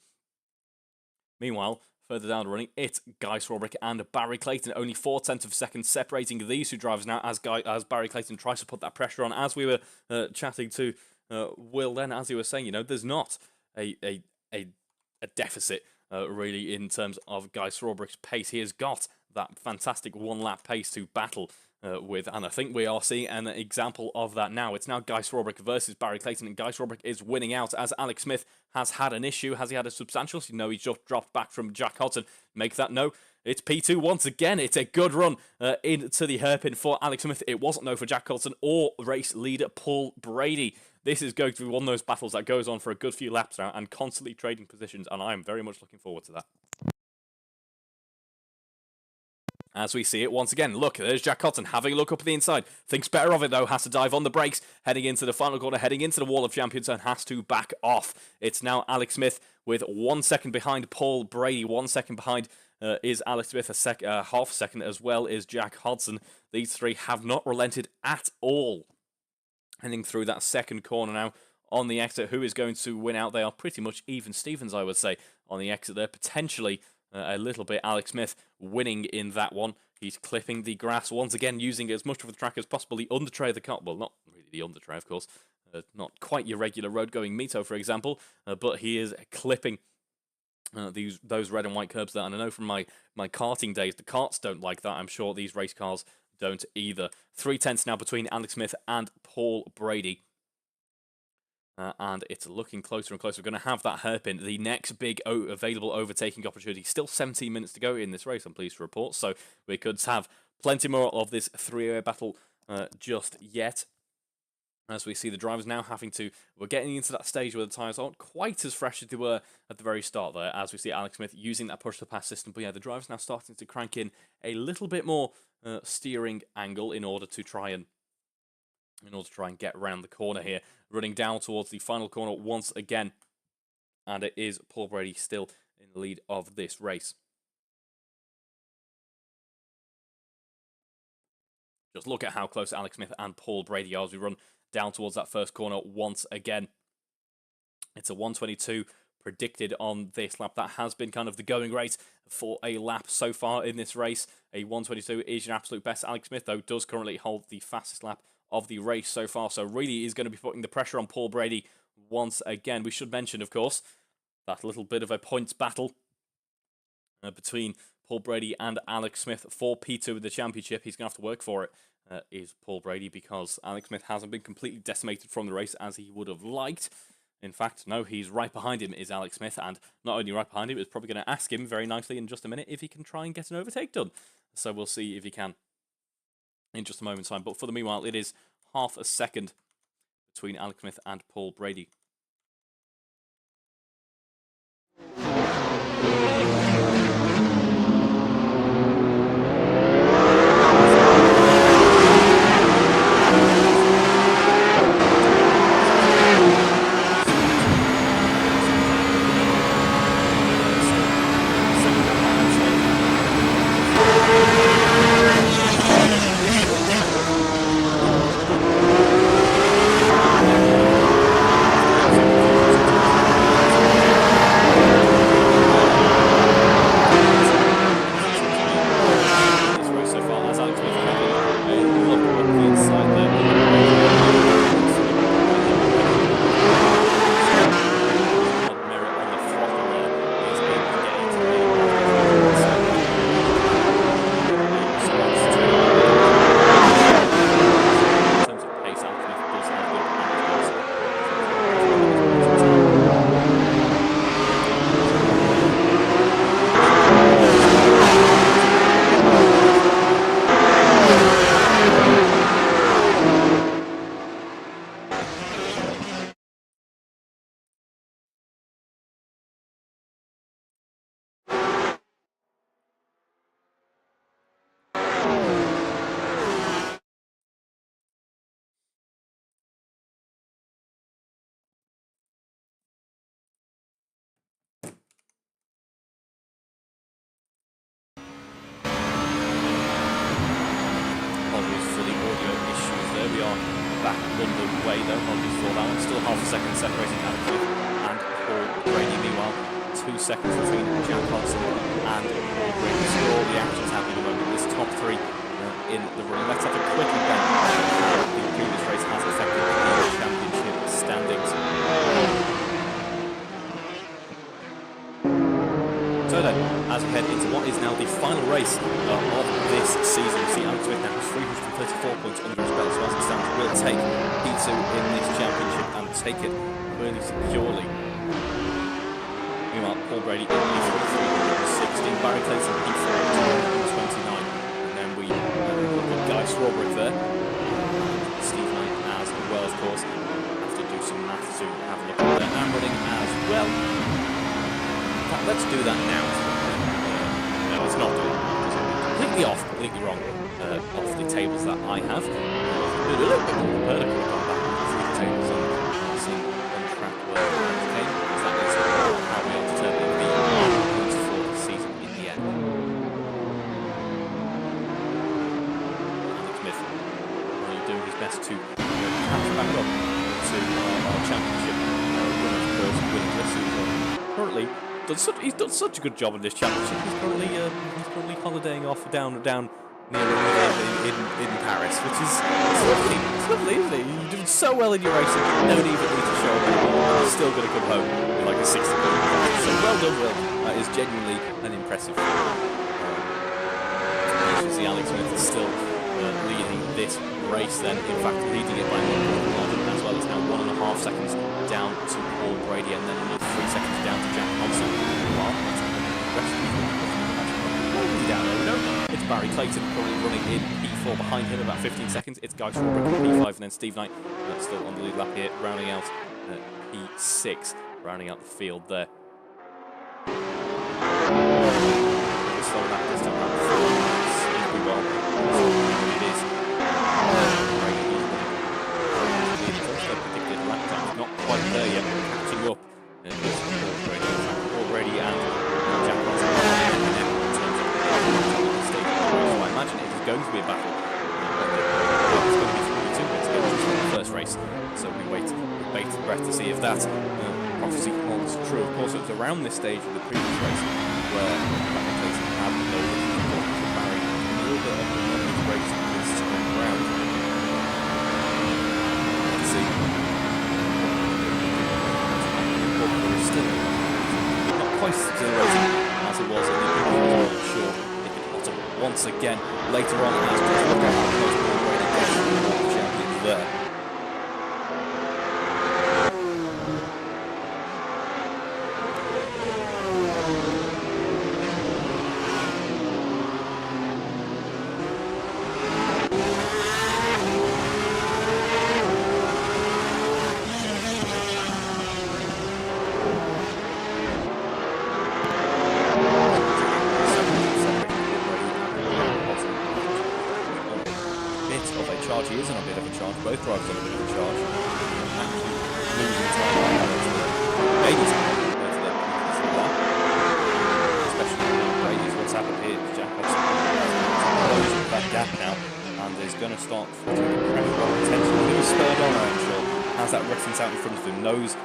Meanwhile, further down the running, it's Guy Swarbrick and Barry Clayton. Only 0.4 of a second separating these two drivers now as Barry Clayton tries to put that pressure on. As we were chatting to Will then, as he was saying, there's not a deficit really in terms of Guy Swarbrick's pace. He has got that fantastic one-lap pace to battle with, and I think we are seeing an example of that now. It's now Guy Swarbrick versus Barry Clayton, and Guy Swarbrick is winning out as Alex Smith has had an issue. Has he had a substantial? No, he's just dropped back from Jack Hodson. Make that no. It's P2 once again. It's a good run into the hairpin for Alex Smith. It wasn't no for Jack Hodson or race leader Paul Brady. This is going to be one of those battles that goes on for a good few laps now and constantly trading positions, and I am very much looking forward to that. As we see it once again, look, there's Jack Hodson having a look up at the inside. Thinks better of it though, has to dive on the brakes, heading into the final corner, heading into the wall of champions, and has to back off. It's now Alex Smith with 1 second behind Paul Brady. 1 second behind is Alex Smith, half a second as well is Jack Hodson. These three have not relented at all. Heading through that second corner now on the exit. Who is going to win out? They are pretty much even Stevens, I would say, on the exit there. Potentially a little bit Alex Smith winning in that one. He's clipping the grass once again, using as much of the track as possible. The undertray of the car, well, not really the undertray, of course. Not quite your regular road-going Mito, for example, but he is clipping those red and white curbs there. And I know from my karting days, the karts don't like that. I'm sure these race cars don't either. 0.3 now between Alex Smith and Paul Brady. And it's looking closer and closer. We're going to have that hairpin, the next big available overtaking opportunity. Still 17 minutes to go in this race, I'm pleased to report. So we could have plenty more of this 3-way battle just yet. As we see the drivers now we're getting into that stage where the tyres aren't quite as fresh as they were at the very start there. As we see Alex Smith using that push-to-pass system. But yeah, the drivers now starting to crank in a little bit more steering angle in order to try and get around the corner here. Running down towards the final corner once again. And it is Paul Brady still in the lead of this race. Just look at how close Alex Smith and Paul Brady are as we run down towards that first corner once again. It's a 1:22 predicted on this lap. That has been kind of the going rate for a lap so far in this race. A 1:22 is your absolute best. Alex Smith, though, does currently hold the fastest lap of the race so far, so really is going to be putting the pressure on Paul Brady once again. We should mention, of course, that little bit of a points battle between Paul Brady and Alex Smith for P2 of the championship. He's going to have to work for it, is Paul Brady, because Alex Smith hasn't been completely decimated from the race as he would have liked. In fact, no, he's right behind him is Alex Smith, and not only right behind him, he's probably going to ask him very nicely in just a minute if he can try and get an overtake done. So we'll see if he can in just a moment's time. But for the meanwhile, it is half a second between Alex Smith and Paul Brady. We are back underway though, apologies for that one. Still half a second separating Alex Smith and Paul Brady. Meanwhile, 2 seconds between Jack Hodson and Paul Brady. So all the action's happening at the moment. This top three in the run. Let's have a quick look at how the previous race has affected the championship standings. So then, as we head into what is now the final race of this season, we see Alex Smith now has 334 points under his belt, so as it stands, will take P2 in this championship and take it really securely. Meanwhile, Paul Brady in P3, 316, Barry Clayton P4, 229, and then we look at Guy Strawberry there, Steve Knight as well, of course. Have to do some maths to have a look at that. I'm running as well. Let's do that now. No, it's not doing it. Completely off, completely wrong off the tables that I have. A little bit more prepared. I could have gone back through the tables and seen on track where it came, because that is how we are determining the points for the season in the end. Alex Smith really doing his best to catch back up to our championship winner, of course, winning this season. Currently, he's done such a good job in this championship. He's currently holidaying off down near in Paris, which is lovely. It's lovely, isn't it? You're doing so well in your racing, no need for me to show up. You're still going to come home with like a 60 point. So well done, Will. That is genuinely an impressive thing. As you see, Alex Smith is still leading this race. Then, in fact, leading it by as well as now 1.5 seconds down to Paul Brady, and then another 3 seconds down to Jack Hodson. Down there we go. It's Barry Clayton currently running in P4 behind him, about 15 seconds. It's Guy Strawberry in P5, and then Steve Knight still on the lead lap here, rounding out P6, rounding out the field there. Slow lap this time around. Sleeping well. It is predicted lap time, not quite there yet, catching up. Paul Brady and to be a battle. It's going to be 42 minutes ago, just like the first race. So we wait with bated breath to see if that prophecy holds true. Of course, it was around this stage of the previous race where McLaren had no difficulty to marry a little bit of the race this time around. Let's see. Still not quite exhilarating as it was in the beginning. Sure, it could hot up once again later on as we look at how close the champions there. He is on a bit of a charge. Both drivers on a bit of a charge. Actually losing time maybe especially Brady's what's happened here. Jack Hudson closing that gap now, and is going to start putting the pressure on attention. He was spurred on, I'm sure. Has that reference out in front of him, knows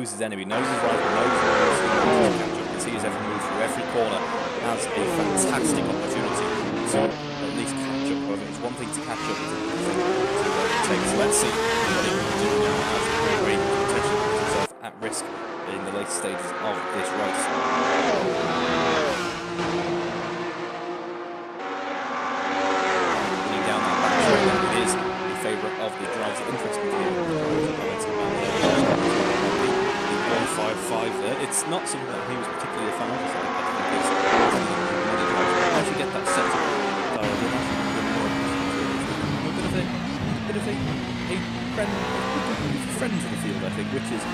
his enemy, knows his rival, knows his catch up, can see his every move through every corner. Has a fantastic opportunity to at least catch up. However, it's one thing to catch up, to take. So let's see what he can do now as Brady potentially puts himself at risk in the later stages of this race. Running down that back straight, it is in favour of the drivers. Interesting to hear the 155 there. It's not something that he was particularly a fan of. I should get that set up. A bit of a friend to the field, I think, which is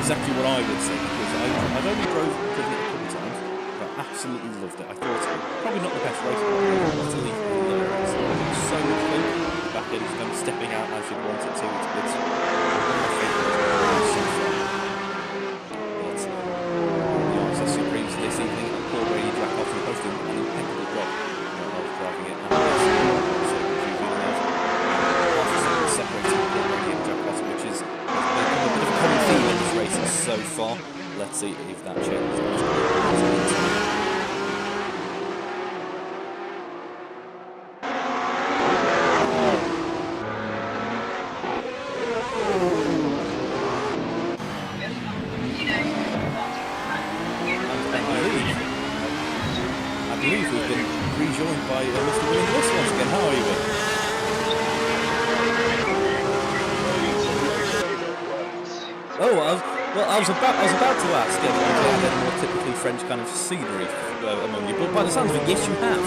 exactly what I would say, because I've only driven it a couple of times, but I absolutely loved it. I thought it was probably not the best race, but utterly hilarious. So much fun. Back in, it's kind of stepping out as you'd want it to. It's one of my favourite so far. But the RSS Supremes this evening, and Paul Brady Jack off and posting an impeccable job of driving it. So far, let's see if that changes. I believe we've been rejoined by Mr. William Bliss once again. How are you, Will? Well, I was about to ask if you had any more typically French kind of scenery among you, but by the sounds of it, yes, you have.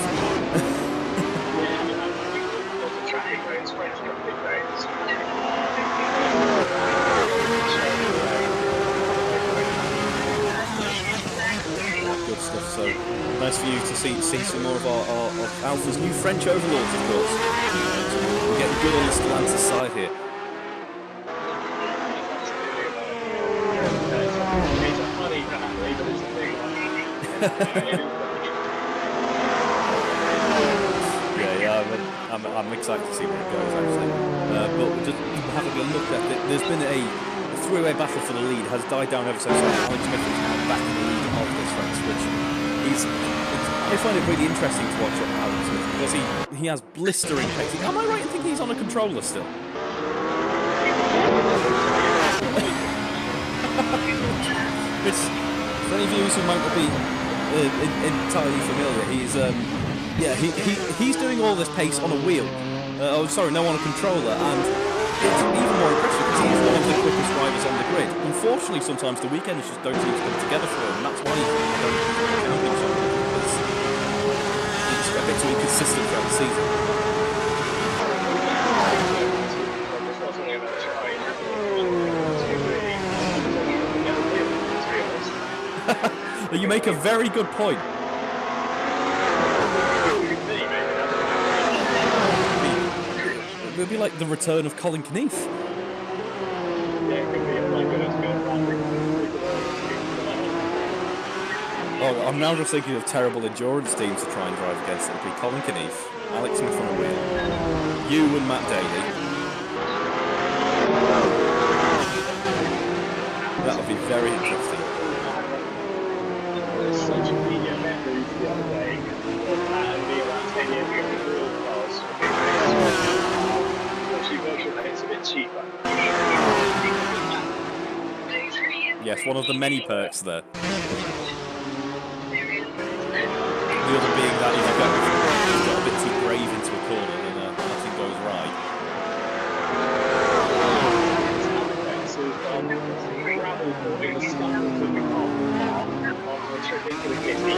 Good stuff. So nice for you to see some more of our Alpha's new French overlords, of course. We're getting good on the Stellantis side here. I'm excited to see where it goes, actually. But just having a look at it, there's been a three-way battle for the lead, has died down ever so slightly. Alex Smith is now back in the lead of this race, which I find it really interesting to watch Alex Smith, because he has blistering pace. Am I right in thinking he's on a controller still? It's, for any viewers who might not be entirely familiar, he's doing all this pace on a wheel. On a controller, and it's even more impressive because he's one of the quickest drivers on the grid. Unfortunately, sometimes the weekends just don't seem to come together for him, and that's why he's a bit too inconsistent throughout the season. You make a very good point. It would be like the return of Colin Kneath. Oh, I'm now just thinking of terrible endurance teams to try and drive against. It would be Colin Keneath, Alex Smith on the wheel, you and Matt Daly. That would be very interesting. There's such immediate memories the other day of that and me about 10 years ago with real cars. Actually, virtual it's a bit cheaper. Yes, one of the many perks there. The other being that if you got a bit too brave into a corner, then nothing goes right. Gravel boarding, the stuff that's in the car on the trip into the kitty.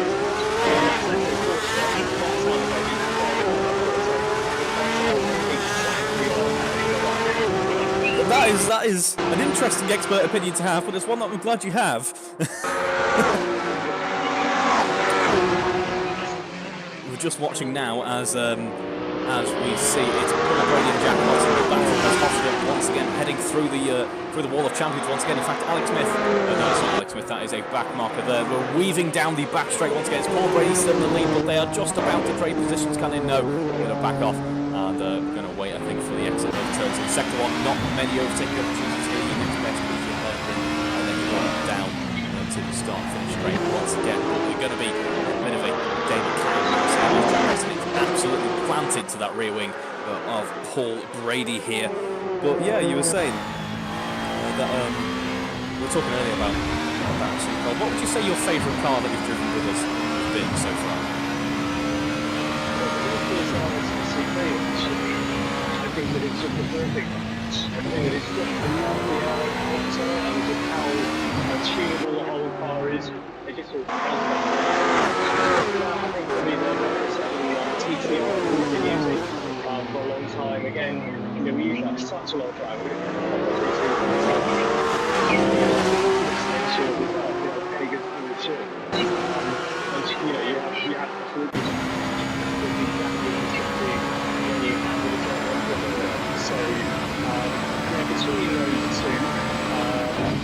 That is an interesting expert opinion to have, but it's one that I'm glad you have. We're just watching now as we see it's Paul Brady and Jack Watson back from West Hospital once again heading through the wall of champions once again. In fact, Alex Smith, no, it's not Alex Smith, that is a back marker there. We're weaving down the back straight once again. It's Paul Brady still in the lead, but they are just about to trade positions. Can they? No, we're going to back off and going to wait, I think, for the exit of turns. In sector one, not many overtaking opportunities here. You expect to be and then you go down to the start-finish straight once again. But we're going to be a bit of a game of time now. So it's absolutely planted to that rear wing of Paul Brady here. But yeah, you were saying that we were talking earlier about Supercar. What would you say your favourite car that you've driven with us has been so far? I think that it's just the perfect match. I think that it's just the AROC motor and just how tunable the whole car is. It just sort of I think for me the TCR we've been using for a long time. Again, you know, we use that such a lot of time. We've very good fluid. And you know, you have to fluid. So, yeah, between those two,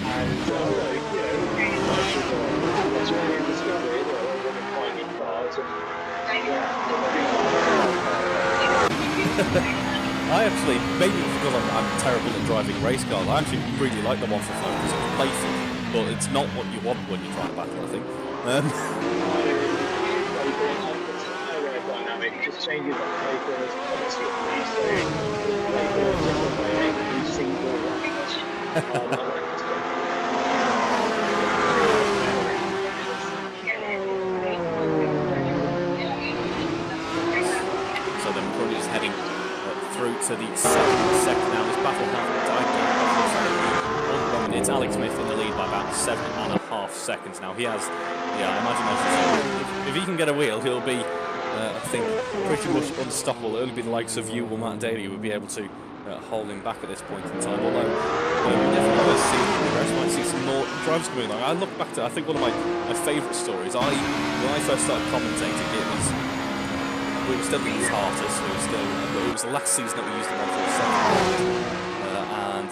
and, you know, that's really a discovery, you know, when you're finding cars, and, I actually, maybe because I'm terrible at driving race cars, I actually really like the one for fun because it's playful, but it's not what you want when you're trying to battle, I think. Dynamic just changes the playfulness constantly, so playfulness every single round. So then we're probably just heading through to the second now. This battle has died down. It's Alex Smith in the lead by about 7.5 seconds now. He has, yeah, I imagine if he can get a wheel, he'll be, I think, pretty much unstoppable. It'll only be the likes of you or Matt Daly who would be able to hold him back at this point in time. Although we never know, might see some more drivers coming along. I look back to, I think one of my favourite stories. When I first started commentating, we were still in the Tartus. It was the last season that we used the 147, and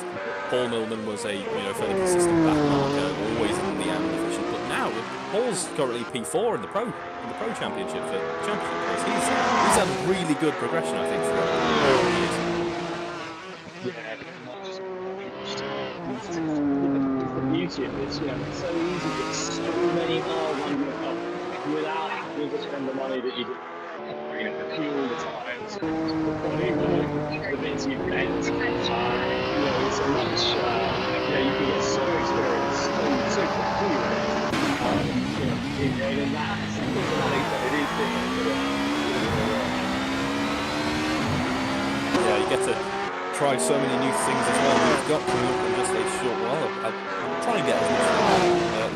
Paul Millman was a fairly consistent back marker, always in the AM division. But now Paul's currently P4 in the Pro Championship for championship place. He's had really good progression, I think, for years. Yeah, the beauty of this, it's so easy to get so many miles under the pump without having to spend the money that you do. The fuel, the tyres, the bodywork, the bits you've bent. It's a much, you can get so experienced, so quickly with it. In that it is different. Yeah, you get to try so many new things as well. We've got coming up in just a short while. I'll try and get as much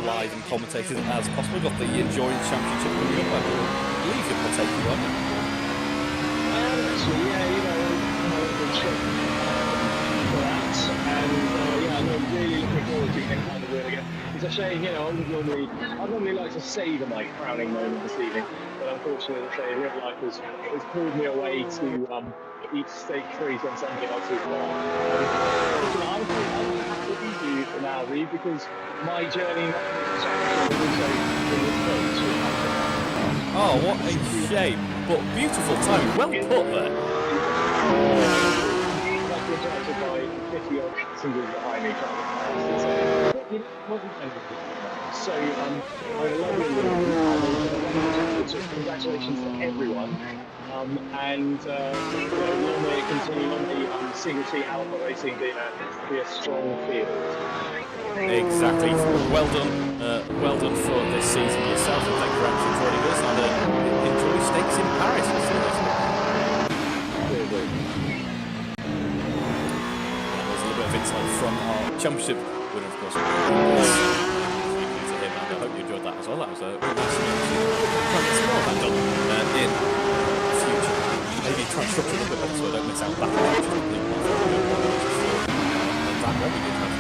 live and commentated as possible. We've got the Endurance Championship coming up. I believe you're partaking on it. Actually, the trip for that, and I'm really looking forward to getting on the wheel again. It's a shame, I'd normally like to savour my crowning moment this evening, but unfortunately, as I say, real life has pulled me away to eat steak freeze on somebody else's bar. I'm happy to now, Reed, because my journey not only to championship but also in this coach. Oh, what a shame. But beautiful time. Well put there. Like interrupted by 50-odd passengers behind me trying to pass. So, I love you, championship. Congratulations to everyone. And long may it continue, long may single seat Alpha racing be a strong field. Exactly. Well done for this season yourself. And thank you very much for joining us. And enjoy stakes in Paris. We'll see you later. That was a little bit of insight from our championship winner, of course. To him, and I hope you enjoyed that as well. That was a really nice trying to explore that done in the future. Maybe try and structure it a little bit better so I don't miss out back in the future. And that what we did have.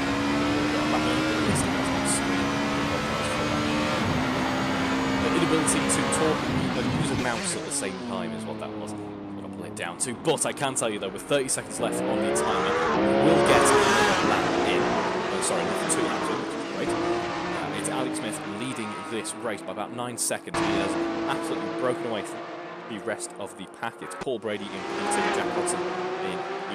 The inability to talk and use a mouse at the same time is what that was. What I'll pull it down to. But I can tell you though, with 30 seconds left on the timer, we will get another lap in. Oh, sorry, another 2 laps in, which is great. It's Alex Smith leading this race by about 9 seconds. He has absolutely broken away from the rest of the pack. It's Paul Brady in P2, Jack Hudson in P3.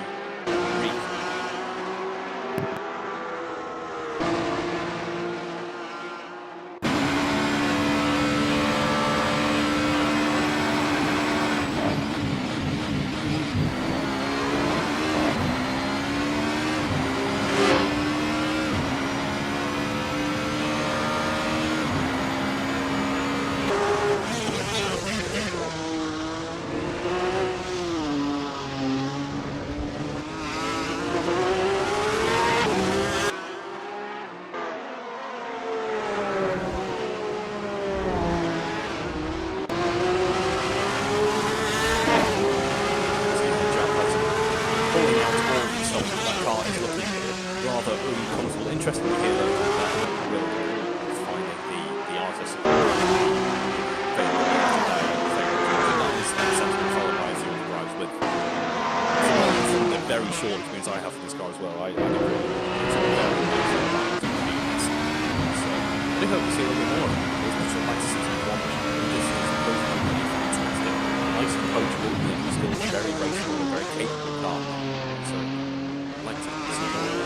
Interesting to hear though that Will finding the artist followed by a few other drives with from the very short experience I have with this car as well. I do really so I do hope to see a little bit more of it. As much as I'd like to see some one, this is supposed to be fantastic. Nice and coachable, and still very raceable and very capable car. So I'd like to see more of it.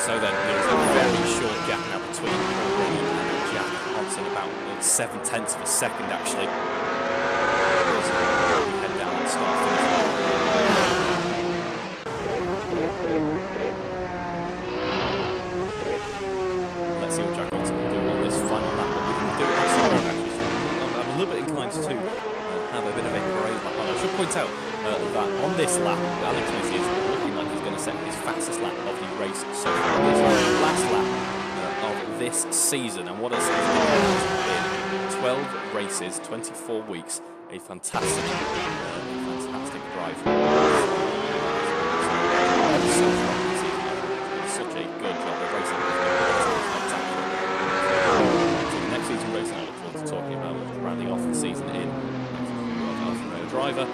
So then there's a very short gap now between Brady and Jack Hudson, about 0.7 of a second actually. Head down and start finish. Let's see what Jack Hudson can do on this final lap. But we can do it actually. I'm a little bit inclined to have a bit of a parade lap. I should point out that on this lap, Alex Smith is looking like he's going to set his fastest lap of the race so far. This is the last lap of this season, and what a season in 12 races, 24 weeks, a fantastic drive. Such a good job of racing. So the next season racing I look forward to talking about, rounding off the season in Alfa driver.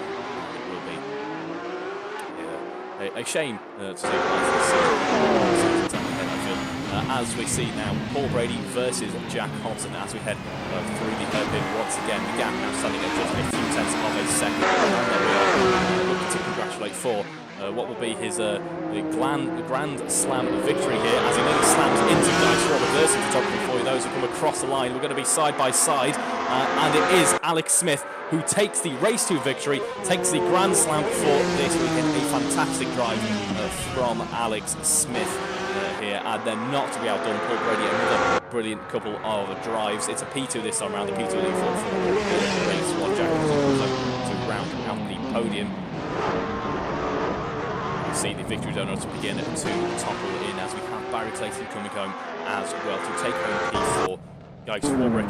A shame to say as we see now Paul Brady versus Jack Hudson as we head through the hairpin once again. The gap now standing at just a few tenths of a second. And we are looking to congratulate for what will be his Grand Slam victory here as he nearly slams into Dice Rob. Reversing photography for you, those who come across the line. We're going to be side by side, and it is Alex Smith who takes the race to victory, takes the Grand Slam for this weekend. A fantastic drive from Alex Smith here, and then not to be outdone, Paul Brady, another brilliant couple of drives. It's a P2 this time around, the P2 lead for the race, while Jack to round out the podium. We see the victory donuts begin to topple in as we have Barry Clayton coming home as well to take home P4. Guy Swarbrick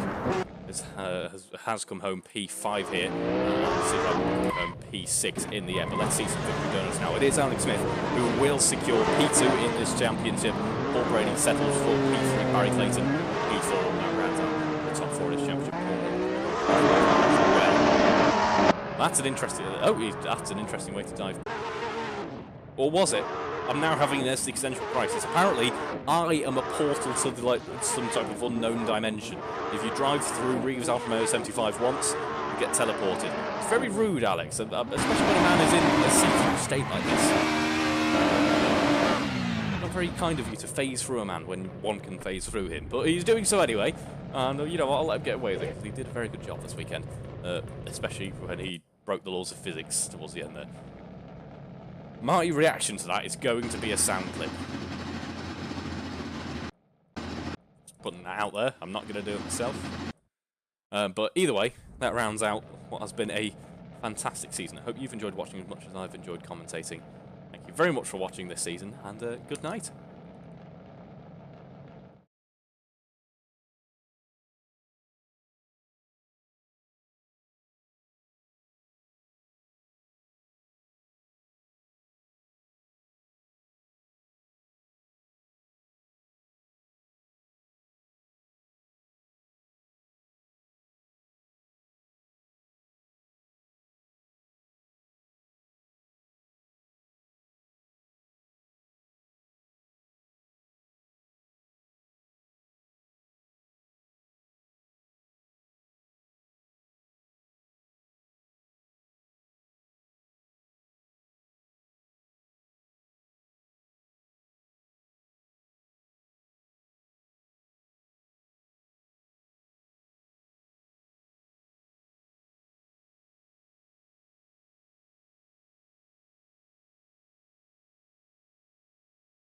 has come home P5 here. Let's see if I can come home P6 in the end. But let's see some victory donuts now. It is Alex Smith who will secure P2 in this championship. Paul Brady settles for P3. Barry Clayton P4. Rounds out the top 4 of this championship. That's an interesting. That's an interesting way to dive. Or was it? I'm now having an existential crisis. Apparently, I am a portal to some type of unknown dimension. If you drive through Reeves Alfa Romeo 75 once, you get teleported. It's very rude, Alex, especially when a man is in a seasonal state like this. Not very kind of you to phase through a man when one can phase through him, but he's doing so anyway. And you know what? I'll let him get away with it because he did a very good job this weekend, especially when he broke the laws of physics towards the end there. My reaction to that is going to be a sound clip. Just putting that out there. I'm not going to do it myself. But either way, that rounds out what has been a fantastic season. I hope you've enjoyed watching as much as I've enjoyed commentating. Thank you very much for watching this season, and good night.